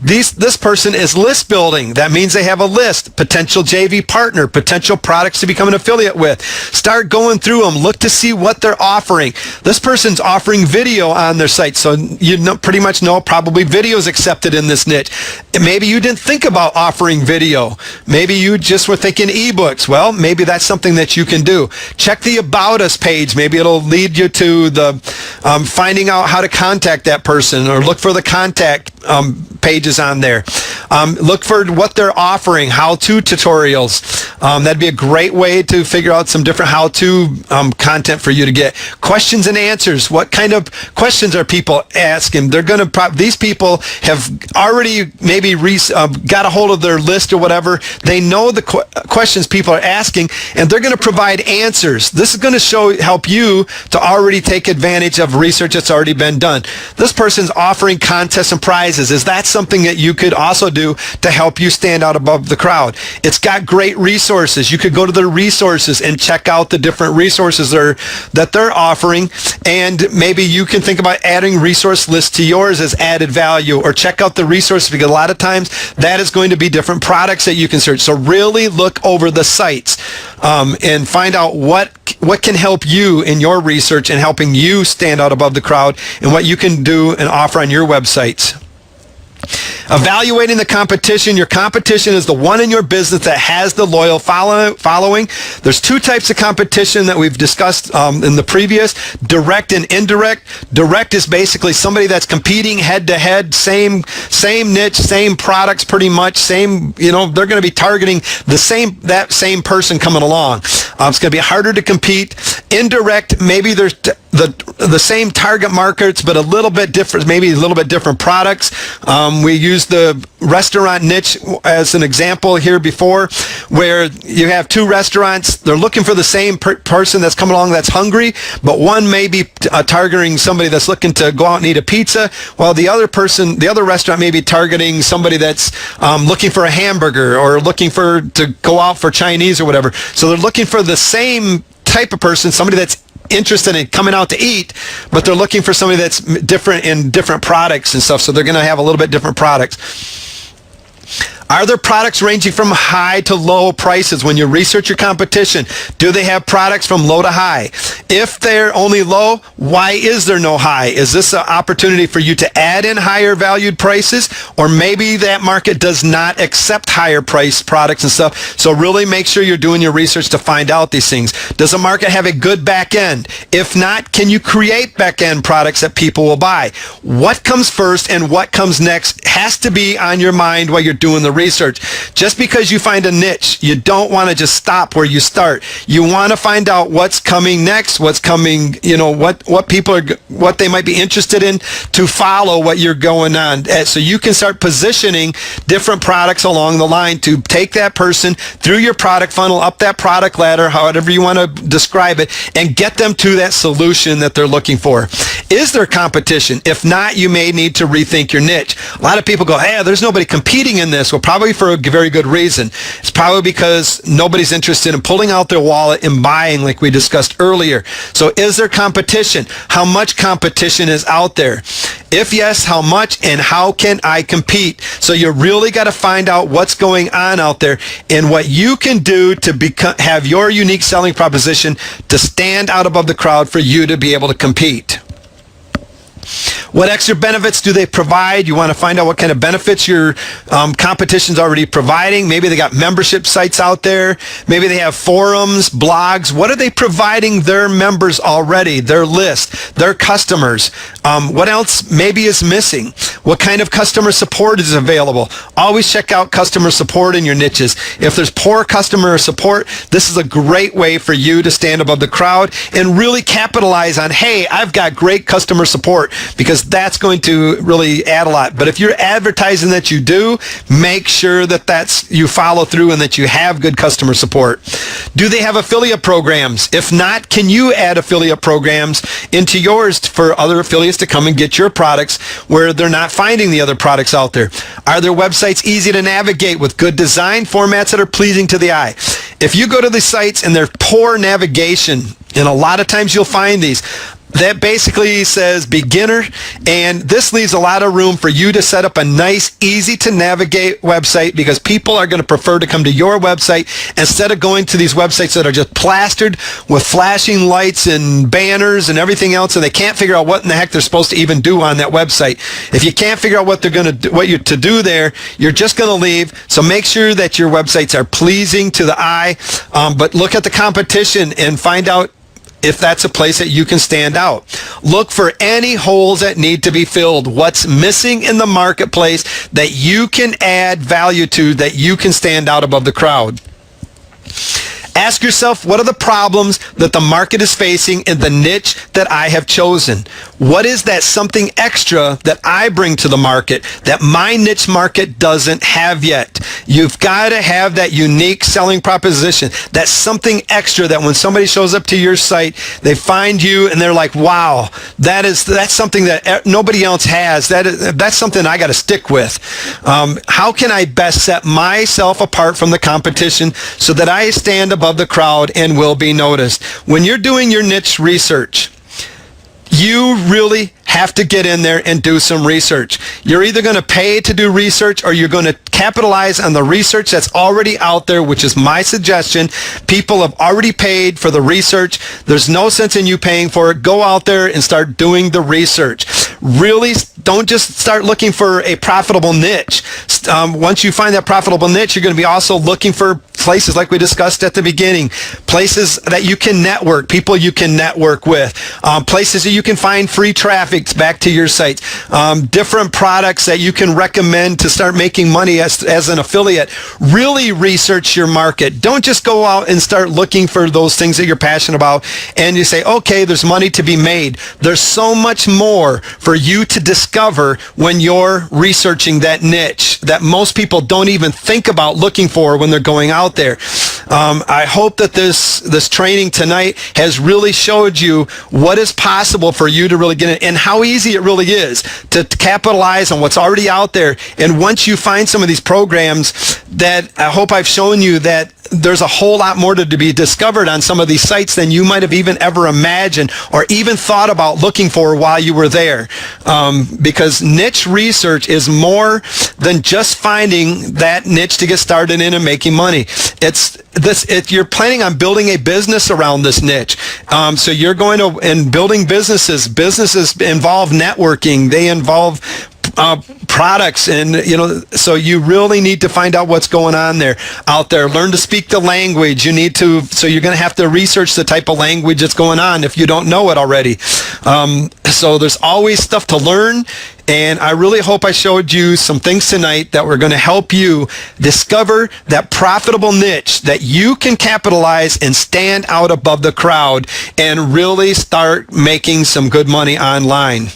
this person is list building. That means they have a list, potential JV partner, potential products to become an affiliate with. Start going through them. Look to see what they're offering. This person's offering video on their site, so you pretty much know probably video is accepted in this niche. Maybe you didn't think about offering video. Maybe you just were thinking ebooks. Well, maybe that's something that you can do. Check the About Us page. Maybe it'll lead you to the finding out how to contact that person, or look for the contact pages on there. Look for what they're offering, how-to tutorials. That'd be a great way to figure out some different how-to content for you to get. Questions and answers. What kind of questions are people asking? They're going to these people have already maybe got a hold of their list or whatever. They know the questions people are asking, and they're going to provide answers. This is going to help you to already take advantage of research that's already been done. This person's offering contests and prizes. Is that something that you could also do to help you stand out above the crowd? It's got great resources. You could go to the resources and check out the different resources that they're offering, and maybe you can think about adding resource lists to yours as added value, or check out the resources, because a lot of times that is going to be different products that you can search. So really look over the sites and find out what can help you in your research and helping you stand out above the crowd, and what you can do and offer on your websites. Evaluating the competition. Your competition is the one in your business that has the loyal following. There's two types of competition that we've discussed in the previous: direct and indirect. Direct is basically somebody that's competing head to head, same niche, same products, pretty much same. They're going to be targeting that same person coming along. It's going to be harder to compete. Indirect, maybe there's the same target markets, but a little bit different, maybe a little bit different products. We used the restaurant niche as an example here before, where you have two restaurants. They're looking for the same person that's coming along that's hungry, but one may be targeting somebody that's looking to go out and eat a pizza, while the other restaurant may be targeting somebody that's looking for a hamburger, or looking to go out for Chinese or whatever. So they're looking for the same type of person, somebody that's interested in coming out to eat, but they're looking for somebody that's different in different products and stuff, so they're going to have a little bit different products. Are there products ranging from high to low prices? When you research your competition, do they have products from low to high? If they're only low, why is there no high? Is this an opportunity for you to add in higher valued prices? Or maybe that market does not accept higher priced products and stuff. So really make sure you're doing your research to find out these things. Does the market have a good back end? If not, can you create back end products that people will buy? What comes first and what comes next has to be on your mind while you're doing the research. Just because you find a niche, you don't want to just stop where you start. You want to find out what's coming next, what's coming, what people what they might be interested in, to follow what you're going on. So you can start positioning different products along the line to take that person through your product funnel, up that product ladder, however you want to describe it, and get them to that solution that they're looking for. Is there competition? If not, you may need to rethink your niche. A lot of people go, hey, there's nobody competing in this. Well, probably for a very good reason. It's probably because nobody's interested in pulling out their wallet and buying, like we discussed earlier. So is there competition? How much competition is out there? If yes, how much, and how can I compete? So you really got to find out what's going on out there and what you can do to have your unique selling proposition to stand out above the crowd for you to be able to compete. What extra benefits do they provide? You want to find out what kind of benefits your competition's already providing. Maybe they got membership sites out there. Maybe they have forums, blogs. What are they providing their members already, their list, their customers? What else maybe is missing? What kind of customer support is available? Always check out customer support in your niches. If there's poor customer support, this is a great way for you to stand above the crowd and really capitalize on, hey, I've got great customer support, because that's going to really add a lot. But if you're advertising that you do, make sure that you follow through and that you have good customer support. Do they have affiliate programs? If not, can you add affiliate programs into yours for other affiliates to come and get your products where they're not finding the other products out there? Are their websites easy to navigate with good design, formats that are pleasing to the eye? If you go to the sites and they're poor navigation, and a lot of times you'll find these, that basically says beginner, and this leaves a lot of room for you to set up a nice, easy to navigate website, because people are going to prefer to come to your website instead of going to these websites that are just plastered with flashing lights and banners and everything else, and they can't figure out what in the heck they're supposed to even do on that website. If you can't figure out what they're going to do, what you're to do there, you're just going to leave. So make sure that your websites are pleasing to the eye, but look at the competition and find out if that's a place that you can stand out. Look for any holes that need to be filled. What's missing in the marketplace that you can add value to, that you can stand out above the crowd. Ask yourself, what are the problems that the market is facing in the niche that I have chosen? What is that something extra that I bring to the market that my niche market doesn't have yet? You've got to have that unique selling proposition, that something extra that when somebody shows up to your site, they find you and they're like, wow, that's something that nobody else has. That's something I got to stick with. How can I best set myself apart from the competition so that I stand above the crowd and will be noticed? When you're doing your niche research, you really have to get in there and do some research. You're either going to pay to do research, or you're going to capitalize on the research that's already out there, which is my suggestion. People have already paid for the research. There's no sense in you paying for it. Go out there and start doing the research. Really, don't just start looking for a profitable niche. Once you find that profitable niche, you're going to be also looking for places like we discussed at the beginning, places that you can network, people you can network with, places that you can find free traffic back to your site, different products that you can recommend to start making money as an affiliate. Really research your market. Don't just go out and start looking for those things that you're passionate about and you say, okay, there's money to be made. There's so much more for you to discover when you're researching that niche that most people don't even think about looking for when they're going out there. I hope that this training tonight has really showed you what is possible for you to really get it, and how easy it really is to capitalize on what's already out there. And once you find some of these programs, that I hope I've shown you that there's a whole lot more to be discovered on some of these sites than you might have even ever imagined or even thought about looking for while you were there. Because niche research is more than just finding that niche to get started in and making money. You're planning on building a business around this niche. So you're going to, and building businesses involve networking. They involve products, and so you really need to find out what's going on out there. Learn to speak the language. So you're going to have to research the type of language that's going on if you don't know it already. So there's always stuff to learn, and I really hope I showed you some things tonight that were going to help you discover that profitable niche that you can capitalize and stand out above the crowd and really start making some good money online.